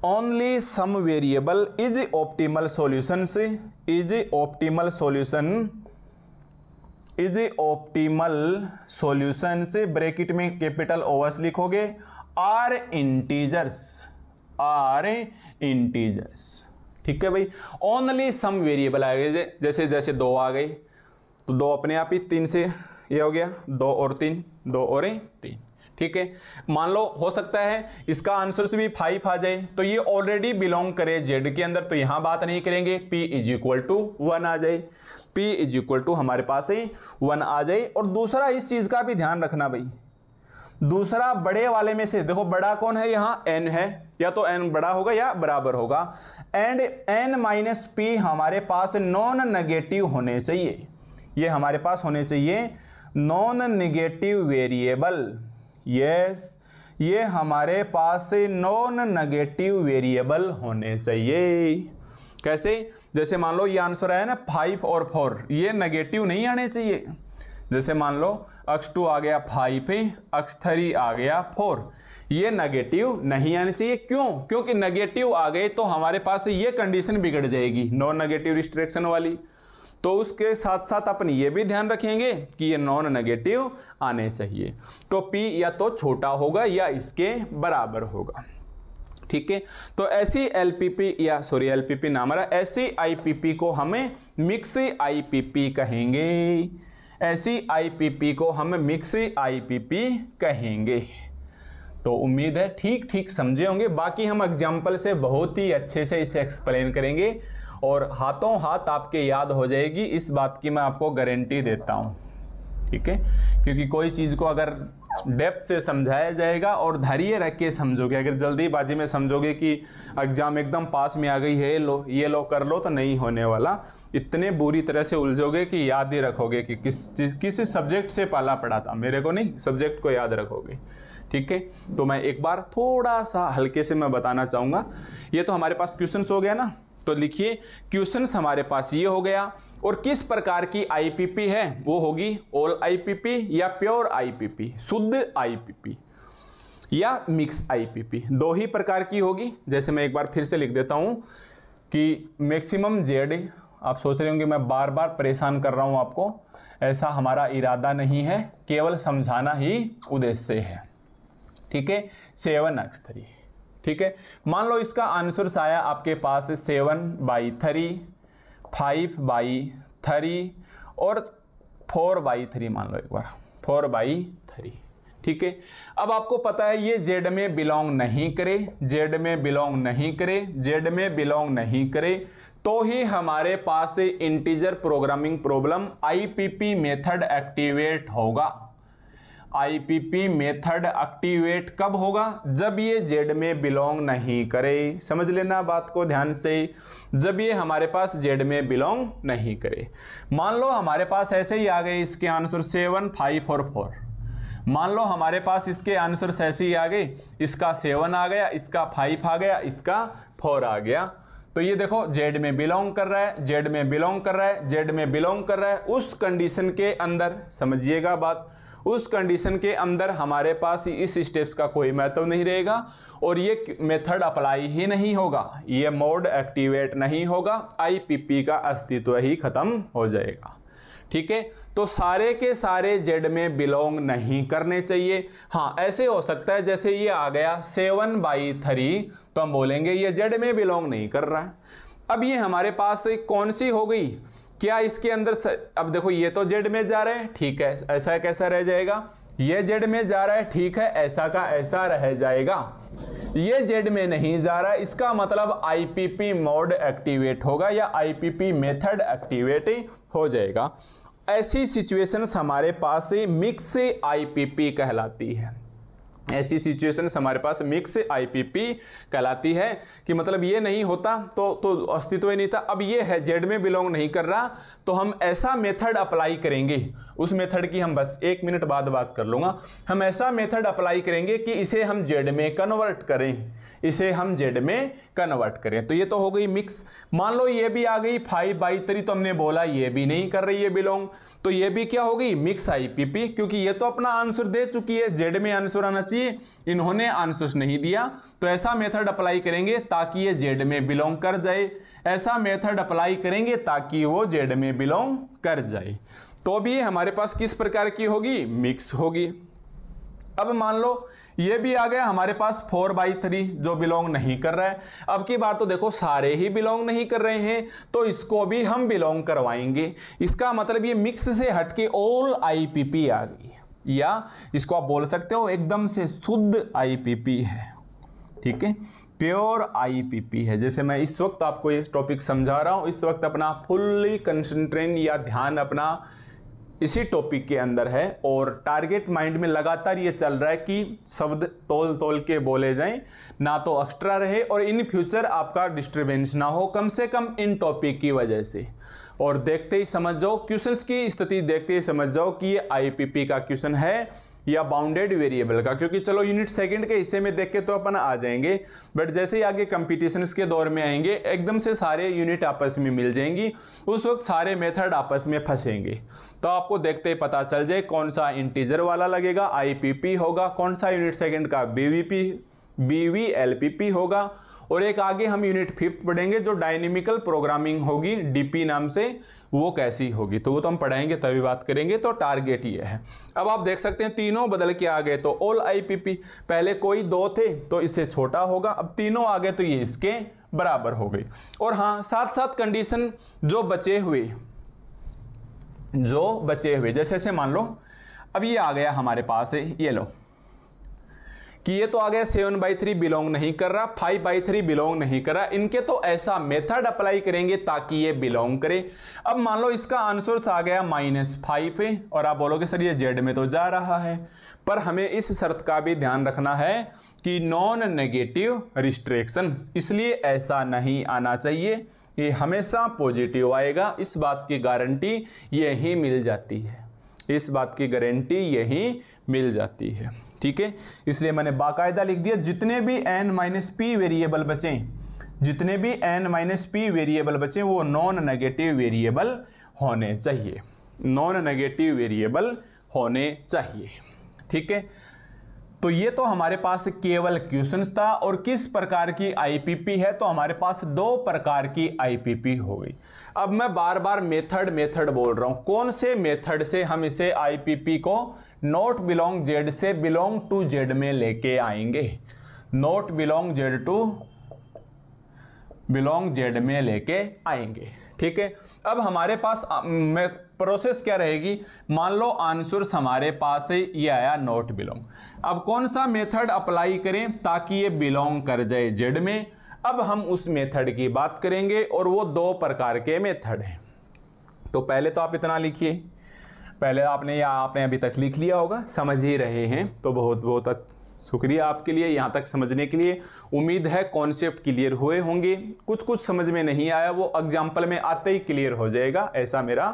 only some variable is optimal solutions, is optimal solution, is optimal solutions, bracket में कैपिटल ओएस लिखोगे, आर इंटीजर्स, आर इंटीजर्स। ठीक है भाई, ओनली सम वेरिएबल आ गए, जैसे जैसे 2 आ गई तो 2 अपने आप ही 3 से ये हो गया, 2 और 3, 2 और 3। ठीक है, मान लो हो सकता है इसका आंसर भी 5 आ जाए, तो ये ऑलरेडी बिलोंग करे जेड के अंदर, तो यहां बात नहीं करेंगे, p इज इक्वल टू 1 आ जाए, p इज इक्वल टू हमारे पास 1 आ जाए। और दूसरा इस चीज का भी ध्यान रखना भाई, दूसरा बड़े वाले में से देखो, बड़ा कौन है यहाँ n है, या तो n बड़ा होगा या बराबर होगा, एंड n माइनस p हमारे पास नॉन नेगेटिव होने चाहिए, ये हमारे पास होने चाहिए नॉन नेगेटिव वेरिएबल, यस ये हमारे पास नॉन नेगेटिव वेरिएबल होने चाहिए। कैसे, जैसे मान लो ये आंसर आया ना 5 और 4, ये नेगेटिव नहीं आने चाहिए। जैसे मान लो x2 आ गया 5, x3 आ गया 4, ये नेगेटिव नहीं आने चाहिए। क्यों? क्योंकि नेगेटिव आ गए तो हमारे पास ये कंडीशन बिगड़ जाएगी नॉन नेगेटिव रिस्ट्रिक्शन वाली। तो उसके साथ साथ अपन ये भी ध्यान रखेंगे कि ये नॉन नेगेटिव आने चाहिए। तो p या तो छोटा होगा या इसके बराबर होगा। ठीक है, तो ऐसी LPP या सॉरी LPP नाम रहा, ऐसी IPP को हमें मिक्स IPP कहेंगे, ऐसी IPP को हम मिक्स IPP कहेंगे। तो उम्मीद है ठीक ठीक समझे होंगे, बाकी हम एग्जाम्पल से बहुत ही अच्छे से इसे एक्सप्लेन करेंगे और हाथों हाथ आपके याद हो जाएगी, इस बात की मैं आपको गारंटी देता हूँ। ठीक है, क्योंकि कोई चीज़ को अगर डेप्थ से समझाया जाएगा और धैर्य रख के समझोगे, अगर जल्दीबाजी में समझोगे कि एग्जाम एकदम पास में आ गई है, लो ये लो कर लो, तो नहीं होने वाला। इतने बुरी तरह से उलझोगे कि याद ही रखोगे कि किस सब्जेक्ट से पाला पड़ा था, मेरे को नहीं, सब्जेक्ट को याद रखोगे। ठीक है, तो मैं एक बार थोड़ा सा हल्के से मैं बताना चाहूँगा। ये तो हमारे पास क्वेश्चंस हो गया ना, तो लिखिए क्वेश्चंस हमारे पास ये हो गया। और किस प्रकार की IPP है, वो होगी ऑल IPP या प्योर IPP, शुद्ध IPP या मिक्स IPP, 2 ही प्रकार की होगी। जैसे मैं एक बार फिर से लिख देता हूँ कि मैक्सिमम जेड, आप सोच रहे होंगे मैं बार बार परेशान कर रहा हूँ आपको, ऐसा हमारा इरादा नहीं है, केवल समझाना ही उद्देश्य है। ठीक है, 7x3। ठीक है, मान लो इसका आंसर आया आपके पास 7/3, 5/3 और 4/3, मान लो एक बार 4/3। ठीक है, अब आपको पता है ये जेड में बिलोंग नहीं करे, जेड में बिलोंग नहीं करे, जेड में बिलोंग नहीं करे, तो ही हमारे पास integer programming problem IPP method activate होगा। IPP मेथड एक्टिवेट कब होगा? जब ये जेड में बिलोंग नहीं करे। समझ लेना बात को ध्यान से, जब ये हमारे पास जेड में बिलोंग नहीं करे। मान लो हमारे पास ऐसे ही आ गए इसके आंसर 7, 5 और 4। मान लो हमारे पास इसके आंसर ऐसे ही आ गए, इसका 7 आ गया, इसका 5 आ गया, इसका 4 आ गया। तो ये देखो जेड में बिलोंग कर रहा है, जेड में बिलोंग कर रहा है, जेड में बिलोंग कर रहा है। उस कंडीशन के अंदर समझिएगा बात, उस कंडीशन के अंदर हमारे पास इस स्टेप्स का कोई महत्व नहीं रहेगा और ये मेथड अप्लाई ही नहीं होगा, ये मोड एक्टिवेट नहीं होगा, IPP का अस्तित्व ही खत्म हो जाएगा। ठीक है, तो सारे के सारे जेड में बिलोंग नहीं करने चाहिए। हाँ, ऐसे हो सकता है जैसे ये आ गया 7/3, तो हम बोलेंगे ये जेड में बिलोंग नहीं कर रहा है। अब ये हमारे पास कौन सी हो गई, क्या इसके अंदर अब देखो ये तो जेड में जा रहा है, ठीक है, ऐसा कैसा रह जाएगा, ये जेड में जा रहा है, ठीक है, ऐसा का ऐसा रह जाएगा। ये जेड में नहीं जा रहा है, इसका मतलब IPP मोड एक्टिवेट होगा या IPP मेथड एक्टिवेट हो जाएगा। ऐसी सिचुएशंस हमारे पास मिक्स आईपीपी कहलाती है। ऐसी सिचुएशंस हमारे पास मिक्स आईपीपी कहलाती है कि मतलब ये नहीं होता तो अस्तित्व ही नहीं था, अब ये है जेड में बिलोंग नहीं कर रहा, तो हम ऐसा मेथड अप्लाई करेंगे, उस मेथड की हम बस 1 मिनट बाद बात कर लूँगा। हम ऐसा मेथड अप्लाई करेंगे कि इसे हम जेड में कन्वर्ट करें, इसे हम जेड में कन्वर्ट करें। तो ये तो हो गई मिक्स। मान लो ये भी आ गई 5/3, तो हमने बोला ये भी नहीं कर रही है बिलोंग, तो ये भी क्या होगी मिक्स आईपीपी, क्योंकि ये तो अपना आंसर दे चुकी है, जेड में आंसर आना चाहिए, इन्होंने आंसर नहीं दिया। तो ऐसा मेथड अप्लाई करेंगे ताकि ये जेड में बिलोंग कर जाए, ऐसा मेथड अप्लाई करेंगे ताकि वो जेड में बिलोंग कर जाए। तो भी हमारे पास किस प्रकार की होगी, मिक्स होगी। अब मान लो ये भी आ गया हमारे पास 4/3 जो बिलोंग नहीं कर रहा है। अब की बार तो देखो सारे ही बिलोंग नहीं कर रहे हैं, तो इसको भी हम बिलोंग करवाएंगे। इसका मतलब ये मिक्स से हटके ऑल आईपीपी आ गई, या इसको आप बोल सकते हो एकदम से शुद्ध आईपीपी है, ठीक है, प्योर आईपीपी है। जैसे मैं इस वक्त आपको ये टॉपिक समझा रहा हूं, इस वक्त अपना फुल्ली कंसंट्रेट या ध्यान अपना इसी टॉपिक के अंदर है, और टारगेट माइंड में लगातार ये चल रहा है कि शब्द तोल तोल के बोले जाएं, ना तो एक्स्ट्रा रहे और इन फ्यूचर आपका डिस्टर्बेंस ना हो, कम से कम इन टॉपिक की वजह से। और देखते ही समझ जाओ, क्वेश्चंस की स्थिति देखते ही समझ जाओ कि ये आईपीपी का क्वेश्चन है या बाउंडेड वेरिएबल का, क्योंकि चलो यूनिट सेकंड के हिस्से में देख के तो अपन आ जाएंगे, बट जैसे ही आगे कंपटीशंस के दौर में आएंगे एकदम से सारे यूनिट आपस में मिल जाएंगी, उस वक्त सारे मेथड आपस में फंसेंगे। तो आपको देखते ही पता चल जाए कौन सा इंटीजर वाला लगेगा, आईपीपी होगा, कौन सा यूनिट सेकंड का बीवीएलपीपी होगा, और एक आगे हम यूनिट 5th पढ़ेंगे जो डायनेमिकल प्रोग्रामिंग होगी डीपी नाम से, वो कैसी होगी, तो वो तो हम पढ़ाएंगे तभी बात करेंगे। तो टारगेट ये है। अब आप देख सकते हैं तीनों बदल के आ गए, तो ऑल आईपीपी, पहले कोई 2 थे तो इससे छोटा होगा, अब तीनों आ गए तो ये इसके बराबर हो गई। और हाँ, साथ साथ कंडीशन जो बचे हुए जैसे ऐसे मान लो अब ये आ गया हमारे पास है, ये लो कि ये तो आ गया 7/3 बिलोंग नहीं कर रहा, 5/3 बिलोंग नहीं कर रहा, इनके तो ऐसा मेथड अप्लाई करेंगे ताकि ये बिलोंग करे। अब मान लो इसका आंसर आ गया -5 है, और आप बोलोगे सर ये जेड में तो जा रहा है, पर हमें इस शर्त का भी ध्यान रखना है कि नॉन नेगेटिव रिस्ट्रिक्शन, इसलिए ऐसा नहीं आना चाहिए, ये हमेशा पॉजिटिव आएगा। इस बात की गारंटी यही मिल जाती है, इस बात की गारंटी यही मिल जाती है, ठीक है। इसलिए मैंने बाकायदा लिख दिया जितने भी n-p वेरिएबल बचें, जितने भी n-p वेरिएबल बचें वो नॉन नेगेटिव वेरिएबल होने चाहिए, नॉन नेगेटिव वेरिएबल होने चाहिए, ठीक है। तो ये तो हमारे पास केवल क्वेश्चंस था, और किस प्रकार की आईपीपी है, तो हमारे पास 2 प्रकार की आईपीपी हो गई। अब मैं बार बार मेथड बोल रहा हूं, कौन से मेथड से हम इसे आईपीपी को नॉट बिलोंग जेड से बिलोंग टू जेड में लेके आएंगे, not belong Z to belong Z में लेके आएंगे, ठीक है। अब हमारे पास प्रोसेस क्या रहेगी, मान लो आंसर्स हमारे पास है ये आया नॉट बिलोंग, अब कौन सा मेथड अप्लाई करें ताकि ये बिलोंग कर जाए जेड में। अब हम उस मेथड की बात करेंगे, और वो 2 प्रकार के मेथड हैं। तो पहले तो आप इतना लिखिए, पहले आपने अभी तक लिख लिया होगा, समझ ही रहे हैं, तो बहुत बहुत शुक्रिया आपके लिए यहाँ तक समझने के लिए। उम्मीद है कॉन्सेप्ट क्लियर हुए होंगे, कुछ समझ में नहीं आया वो एग्जाम्पल में आते ही क्लियर हो जाएगा, ऐसा मेरा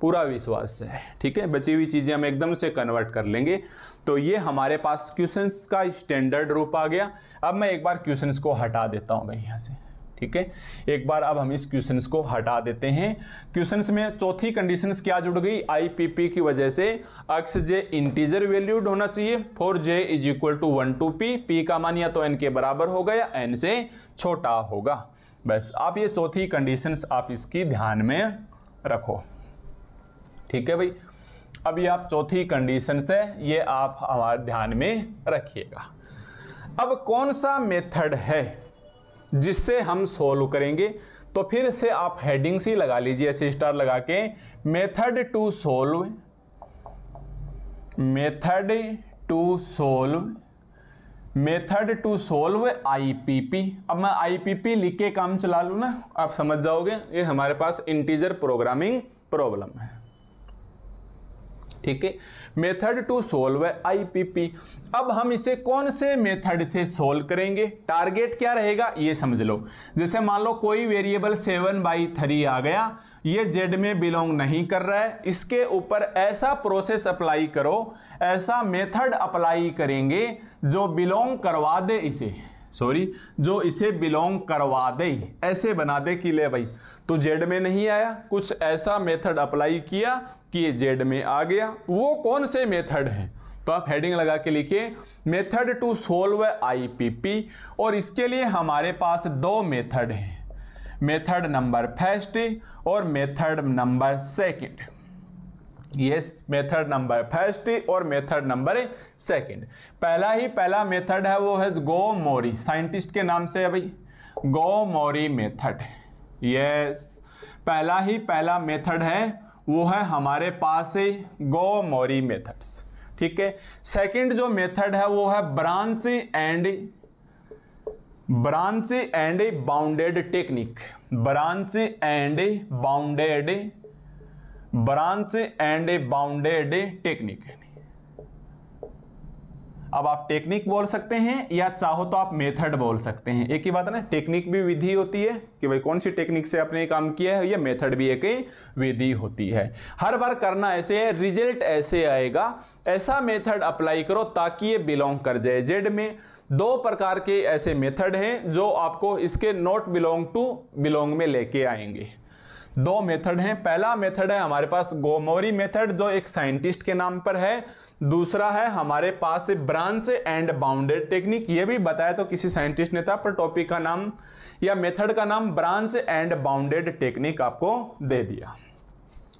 पूरा विश्वास है, ठीक है। बची हुई चीज़ें हम एकदम से कन्वर्ट कर लेंगे। तो ये हमारे पास क्वेश्चंस का स्टैंडर्ड रूप आ गया। अब मैं एक बार क्वेश्चंस को हटा देता हूँ भाई यहाँ से, ठीक है। एक बार अब हम इस क्वेश्चंस को हटा देते हैं। क्वेश्चंस में चौथी कंडीशंस क्या जुड़ गई, आईपीपी की वजह से एक्स जे इंटीजर वैल्यूड होना चाहिए, for J is equal to 1 to p, p का मान या तो n के बराबर होगा या n से छोटा होगा। बस आप ये चौथी कंडीशंस आप इसकी ध्यान में रखो, ठीक है भाई। अब ये आप चौथी कंडीशन से ये आप हमारे ध्यान में रखिएगा। अब कौन सा मेथड है जिससे हम सोल्व करेंगे, तो फिर से आप हेडिंग सी लगा लीजिए, ऐसे स्टार लगा के, method to solve, method to solve IPP. अब मैं आईपीपी लिख के काम चला लूँ ना, आप समझ जाओगे ये हमारे पास इंटीजर प्रोग्रामिंग प्रॉब्लम है। ठीक है, मेथड टू सोल्व आईपीपी। अब हम इसे कौन से मेथड से सोल्व करेंगे, टारगेट क्या रहेगा ये समझ लो। जैसे मान लो कोई वेरिएबल 7/3 आ गया, ये जेड में बिलोंग नहीं कर रहा है, इसके ऊपर ऐसा प्रोसेस अप्लाई करो, ऐसा मेथड अप्लाई करेंगे जो बिलोंग करवा दे इसे, जो इसे बिलोंग करवा दे, ऐसे बना दे कि ले भाई तो जेड में नहीं आया, कुछ ऐसा मेथड अप्लाई किया कि ये जेड में आ गया। वो कौन से मेथड है, तो आप हेडिंग लगा के लिखिए मेथड टू सोल्व आईपीपी। और इसके लिए हमारे पास दो मेथड हैं, मेथड नंबर फर्स्ट और method number second. Yes, method number first और मेथड नंबर सेकंड। पहला मेथड है वो है गोमोरी, साइंटिस्ट के नाम से है भाई, गोमोरी मेथड। यस, पहला मेथड है वो है हमारे पास गोमोरी मेथड्स। ठीक है, सेकंड जो मेथड है वो है branch and bounded technique, branch and bounded technique. अब आप टेक्निक बोल सकते हैं या चाहो तो आप मेथड बोल सकते हैं, एक ही बात है ना। टेक्निक भी विधि होती है कि भाई कौन सी टेक्निक से आपने काम किया है, या मेथड भी एक विधि होती है। हर बार करना ऐसे है, रिजल्ट ऐसे आएगा, ऐसा मेथड अप्लाई करो ताकि ये बिलोंग कर जाए जेड में। दो प्रकार के ऐसे मेथड हैं जो आपको इसके नॉट बिलोंग टू बिलोंग में लेके आएंगे। दो मेथड हैं, पहला मेथड है हमारे पास गोमोरी मेथड जो एक साइंटिस्ट के नाम पर है, दूसरा है हमारे पास ब्रांच एंड बाउंडेड टेक्निक। ये भी बताया तो किसी साइंटिस्ट ने था, पर टॉपिक का नाम या मेथड का नाम ब्रांच एंड बाउंडेड टेक्निक आपको दे दिया।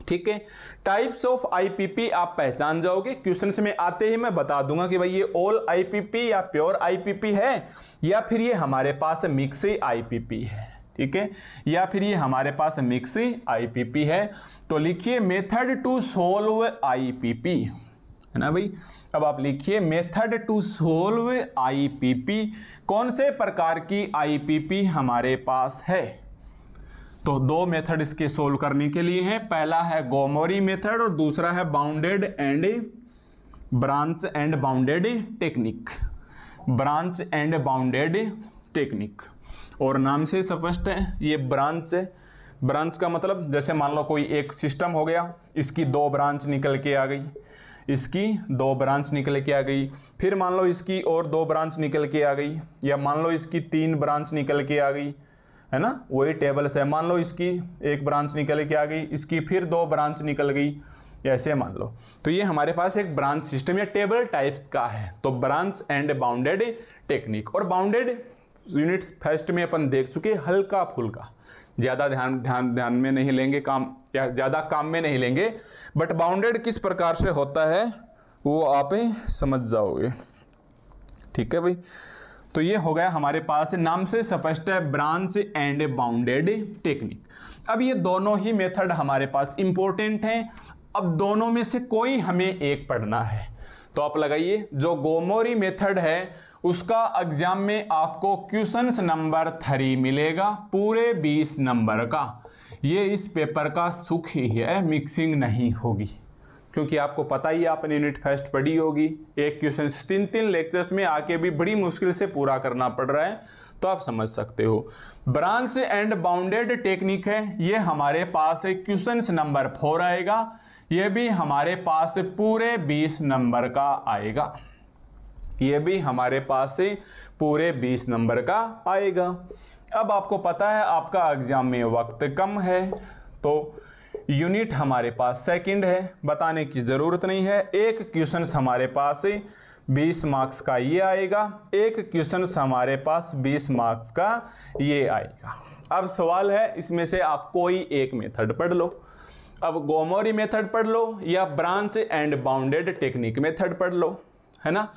ठीक है, टाइप्स ऑफ आईपीपी आप पहचान जाओगे, क्वेश्चंस में आते ही मैं बता दूंगा कि भाई ये ऑल आईपीपी या प्योर आईपीपी है, या फिर ये हमारे पास मिक्स आईपीपी है। ठीक है, या फिर ये हमारे पास मिक्स आईपीपी है। तो लिखिए मेथड टू सोल्व आईपीपी, है ना भाई। अब आप लिखिए मेथड टू सोल्व आईपीपी, कौन से प्रकार की आईपीपी हमारे पास है। तो दो मेथड इसके सोल्व करने के लिए हैं, पहला है गोमोरी मेथड और दूसरा है bounded and branch and bounded technique, branch and bounded technique. और नाम से स्पष्ट है, ये ब्रांच है। ब्रांच का मतलब जैसे मान लो कोई एक सिस्टम हो गया, इसकी दो ब्रांच निकल के आ गई, इसकी दो ब्रांच निकल के आ गई, फिर मान लो इसकी और दो ब्रांच निकल के आ गई, या मान लो इसकी तीन ब्रांच निकल के आ गई, है ना, वही टेबल से। मान लो इसकी एक ब्रांच निकल के आ गई, इसकी फिर दो ब्रांच निकल गई, ऐसे मान लो। तो ये हमारे पास एक ब्रांच सिस्टम या टेबल टाइप्स का है। तो ब्रांच एंड बाउंडेड टेक्निक। और बाउंडेड यूनिट्स फर्स्ट में अपन देख चुके, हल्का फुल्का, ज़्यादा ध्यान में नहीं लेंगे, काम या ज़्यादा काम में नहीं लेंगे, बट बाउंडेड किस प्रकार से होता है वो आप समझ जाओगे। ठीक है भाई, तो ये हो गया हमारे पास, नाम से स्पष्ट है, ब्रांच एंड बाउंडेड टेक्निक। अब ये दोनों ही मेथड हमारे पास इंपॉर्टेंट हैं। अब दोनों में से कोई हमें एक पढ़ना है, तो आप लगाइए जो गोमोरी मेथड है उसका एग्जाम में आपको क्वेश्चंस नंबर 3 मिलेगा, पूरे 20 नंबर का। ये इस पेपर का सुख ही है, मिक्सिंग नहीं होगी, क्योंकि आपको पता ही, आपने यूनिट फर्स्ट पढ़ी होगी, एक क्वेश्चन 3-3 लेक्चर्स में आके भी बड़ी मुश्किल से पूरा करना पड़ रहा है, तो आप समझ सकते हो। ब्रांच एंड बाउंडेड टेक्निक है, ये हमारे पास क्वेश्चन नंबर 4 आएगा, ये भी हमारे पास पूरे 20 नंबर का आएगा, ये भी हमारे पास से पूरे 20 नंबर का आएगा। अब आपको पता है आपका एग्जाम में वक्त कम है, तो यूनिट हमारे पास सेकंड है, बताने की ज़रूरत नहीं है। एक क्वेश्चन हमारे पास 20 मार्क्स का ये आएगा, एक क्वेश्चन हमारे पास 20 मार्क्स का ये आएगा। अब सवाल है, इसमें से आप कोई एक मेथड पढ़ लो। अब गोमोरी मेथड पढ़ लो या branch and bounded technique method पढ़ लो, है ना।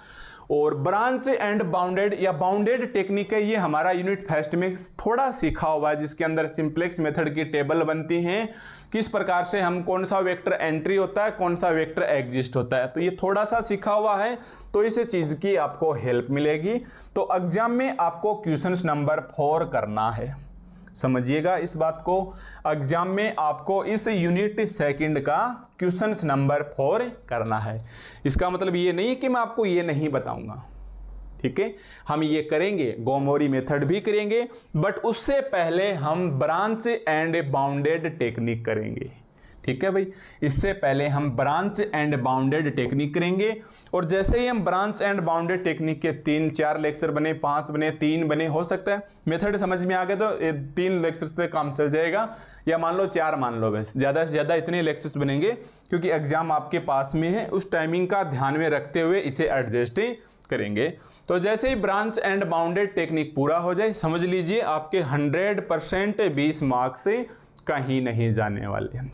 और ब्रांच एंड बाउंडेड या बाउंडेड टेक्निक है, ये हमारा यूनिट फर्स्ट में थोड़ा सीखा हुआ है, जिसके अंदर सिंप्लेक्स मेथड की टेबल बनती हैं, किस प्रकार से हम कौन सा वेक्टर एंट्री होता है, कौन सा वेक्टर एग्जिस्ट होता है, तो ये थोड़ा सा सीखा हुआ है, तो इस चीज़ की आपको हेल्प मिलेगी। तो एग्जाम में आपको क्वेश्चन नंबर 4 करना है, समझिएगा इस बात को, एग्जाम में आपको इस यूनिट सेकंड का क्वेश्चंस नंबर 4 करना है। इसका मतलब ये नहीं है कि मैं आपको ये नहीं बताऊंगा, ठीक है, हम ये करेंगे, गोमोरी मेथड भी करेंगे, बट उससे पहले हम ब्रांच एंड बाउंडेड टेक्निक करेंगे। ठीक है भाई, इससे पहले हम ब्रांच एंड बाउंडेड टेक्निक करेंगे। और जैसे ही हम ब्रांच एंड बाउंडेड टेक्निक के 3-4 लेक्चर बने, 5 बने, 3 बने, हो सकता है मेथड समझ में आ गए तो 3 लेक्चर्स पे काम चल जाएगा, या मान लो 4 मान लो, बस ज़्यादा से ज़्यादा इतने लेक्चर्स बनेंगे, क्योंकि एग्जाम आपके पास में है, उस टाइमिंग का ध्यान में रखते हुए इसे एडजस्ट करेंगे। तो जैसे ही ब्रांच एंड बाउंडेड टेक्निक पूरा हो जाए, समझ लीजिए आपके 100% 20 मार्क्स से कहीं नहीं जाने वाले,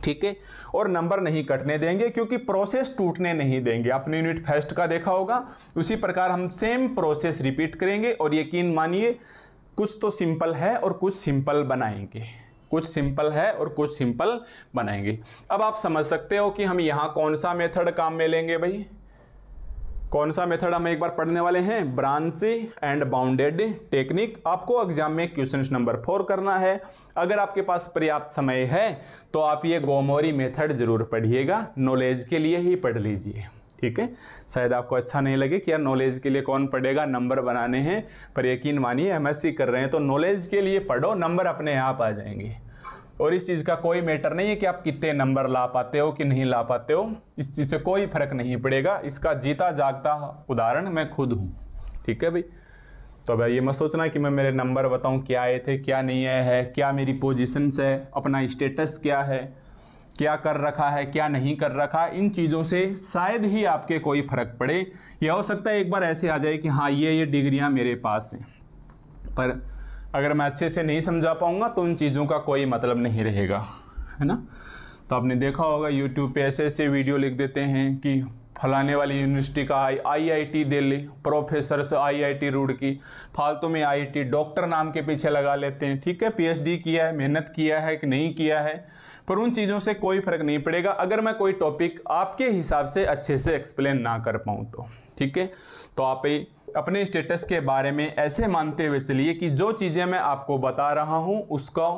ठीक है, और नंबर नहीं कटने देंगे, क्योंकि प्रोसेस टूटने नहीं देंगे। आपने यूनिट फर्स्ट का देखा होगा, उसी प्रकार हम सेम प्रोसेस रिपीट करेंगे, और यकीन मानिए कुछ तो सिंपल है और कुछ सिंपल बनाएंगे, कुछ सिंपल है और कुछ सिंपल बनाएंगे। अब आप समझ सकते हो कि हम यहाँ कौन सा मेथड काम में लेंगे भाई, कौन सा मेथड हम एक बार पढ़ने वाले हैं, ब्रांच एंड बाउंडेड टेक्निक। आपको एग्जाम में क्वेश्चन नंबर 4 करना है। अगर आपके पास पर्याप्त समय है तो आप ये गोमोरी मेथड जरूर पढ़िएगा, नॉलेज के लिए ही पढ़ लीजिए, ठीक है। शायद आपको अच्छा नहीं लगे कि यार नॉलेज के लिए कौन पढ़ेगा, नंबर बनाने हैं, पर यकीन मानिए एमएससी कर रहे हैं तो नॉलेज के लिए पढ़ो, नंबर अपने आप आ जाएंगे। और इस चीज़ का कोई मैटर नहीं है कि आप कितने नंबर ला पाते हो कि नहीं ला पाते हो, इस चीज़ से कोई फर्क नहीं पड़ेगा। इसका जीता जागता उदाहरण मैं खुद हूँ, ठीक है भाई। तो भाई ये मत सोचना कि मैं मेरे नंबर बताऊँ क्या आए थे क्या नहीं आए है, क्या मेरी पोजीशंस है, अपना स्टेटस क्या है, क्या कर रखा है क्या नहीं कर रखा, इन चीज़ों से शायद ही आपके कोई फ़र्क पड़े। यह हो सकता है एक बार ऐसे आ जाए कि हाँ ये डिग्रियाँ मेरे पास हैं, पर अगर मैं अच्छे से नहीं समझा पाऊंगा तो उन चीज़ों का कोई मतलब नहीं रहेगा, है ना। तो आपने देखा होगा यूट्यूब पे ऐसे ऐसे वीडियो लिख देते हैं कि फलाने वाली यूनिवर्सिटी का IIT दिल्ली, प्रोफेसर से IIT रुड़की, फालतू में IIT डॉक्टर नाम के पीछे लगा लेते हैं, ठीक है, PhD किया है, मेहनत किया है कि नहीं किया है, पर उन चीज़ों से कोई फ़र्क नहीं पड़ेगा अगर मैं कोई टॉपिक आपके हिसाब से अच्छे से एक्सप्लेन ना कर पाऊँ तो, ठीक है। तो आप अपने स्टेटस के बारे में ऐसे मानते हुए चलिए कि जो चीज़ें मैं आपको बता रहा हूँ उसका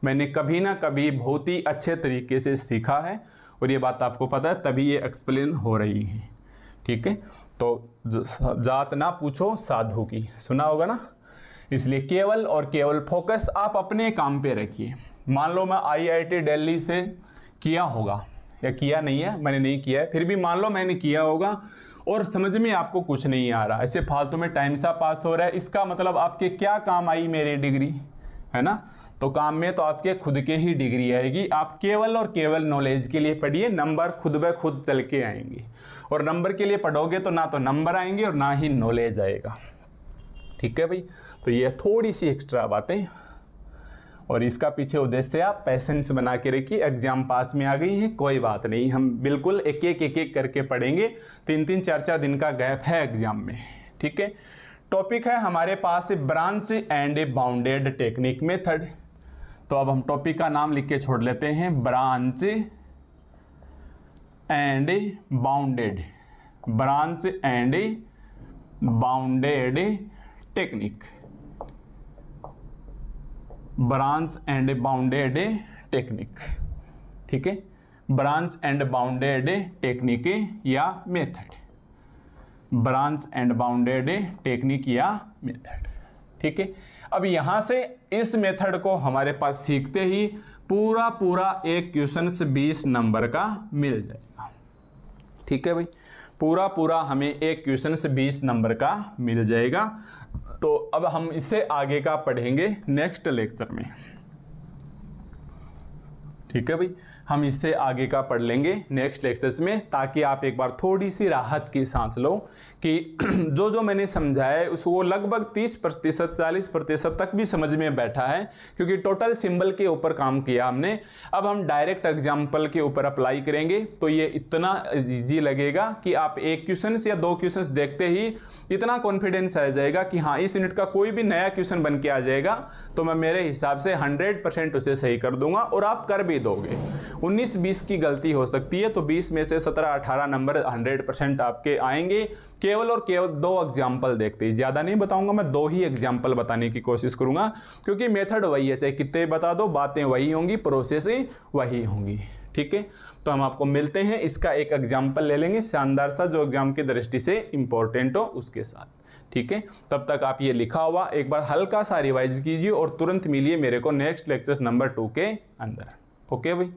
मैंने कभी ना कभी बहुत ही अच्छे तरीके से सीखा है, और ये बात आपको पता है तभी ये एक्सप्लेन हो रही है, ठीक है। तो जात ना पूछो साधु की, सुना होगा ना, इसलिए केवल और केवल फोकस आप अपने काम पे रखिए। मान लो मैं IIT दिल्ली से किया होगा, या किया नहीं है, मैंने नहीं किया है, फिर भी मान लो मैंने किया होगा और समझ में आपको कुछ नहीं आ रहा, ऐसे फालतू में टाइम सा पास हो रहा है, इसका मतलब आपके क्या काम आई मेरी डिग्री, है ना। तो काम में तो आपके खुद के ही डिग्री आएगी। आप केवल और केवल नॉलेज के लिए पढ़िए, नंबर खुद ब खुद चल के आएंगे, और नंबर के लिए पढ़ोगे तो ना तो नंबर आएंगे और ना ही नॉलेज आएगा, ठीक है भाई। तो ये थोड़ी सी एक्स्ट्रा बातें, और इसका पीछे उद्देश्य आप पैसेंस बना के रखिए। एग्जाम पास में आ गई है कोई बात नहीं, हम बिल्कुल एक एक करके पढ़ेंगे, 3-3 4-4 दिन का गैप है एग्जाम में, ठीक है। टॉपिक है हमारे पास branch and bounded technique method. तो अब हम टॉपिक का नाम लिख के छोड़ लेते हैं, branch and bounded, branch and bounded technique, branch and bounded technique, ठीक है, ब्रांच एंड बाउंडेड टेक्निक या method, branch and bounded technique या मेथड, ठीक है। अब यहां से इस मेथड को हमारे पास सीखते ही पूरा एक क्वेश्चन 20 नंबर का मिल जाएगा, ठीक है भाई, पूरा हमें एक क्वेश्चन 20 नंबर का मिल जाएगा। तो अब हम इससे आगे का पढ़ेंगे नेक्स्ट लेक्चर में, ठीक है भाई, हम इससे आगे का पढ़ लेंगे नेक्स्ट लेक्चर्स में, ताकि आप एक बार थोड़ी सी राहत की सांस लो कि जो मैंने समझाया है उसको लगभग 30% 40% तक भी समझ में बैठा है, क्योंकि टोटल सिंबल के ऊपर काम किया हमने। अब हम डायरेक्ट एग्जाम्पल के ऊपर अप्लाई करेंगे तो ये इतना ईजी लगेगा कि आप एक क्वेश्चन या 2 क्वेश्चन देखते ही इतना कॉन्फिडेंस आ जाएगा कि हाँ इस यूनिट का कोई भी नया क्वेश्चन बन के आ जाएगा तो मैं मेरे हिसाब से 100% उसे सही कर दूंगा, और आप कर भी दोगे। 19-20 की गलती हो सकती है, तो 20 में से 17-18 नंबर 100% आपके आएंगे। केवल और केवल 2 एग्जाम्पल देखते हैं, ज़्यादा नहीं बताऊंगा मैं, 2 ही एग्जाम्पल बताने की कोशिश करूंगा, क्योंकि मेथड वही है, चाहे कितने बता दो, बातें वही होंगी, प्रोसेस वही होंगी। ठीक है, तो हम आपको मिलते हैं, इसका एक एग्जाम्पल ले लेंगे शानदार सा, जो एग्जाम की दृष्टि से इंपॉर्टेंट हो उसके साथ। ठीक है, तब तक आप ये लिखा हुआ एक बार हल्का सा रिवाइज कीजिए और तुरंत मिलिए मेरे को नेक्स्ट लेक्चर नंबर 2 के अंदर। ओके भाई।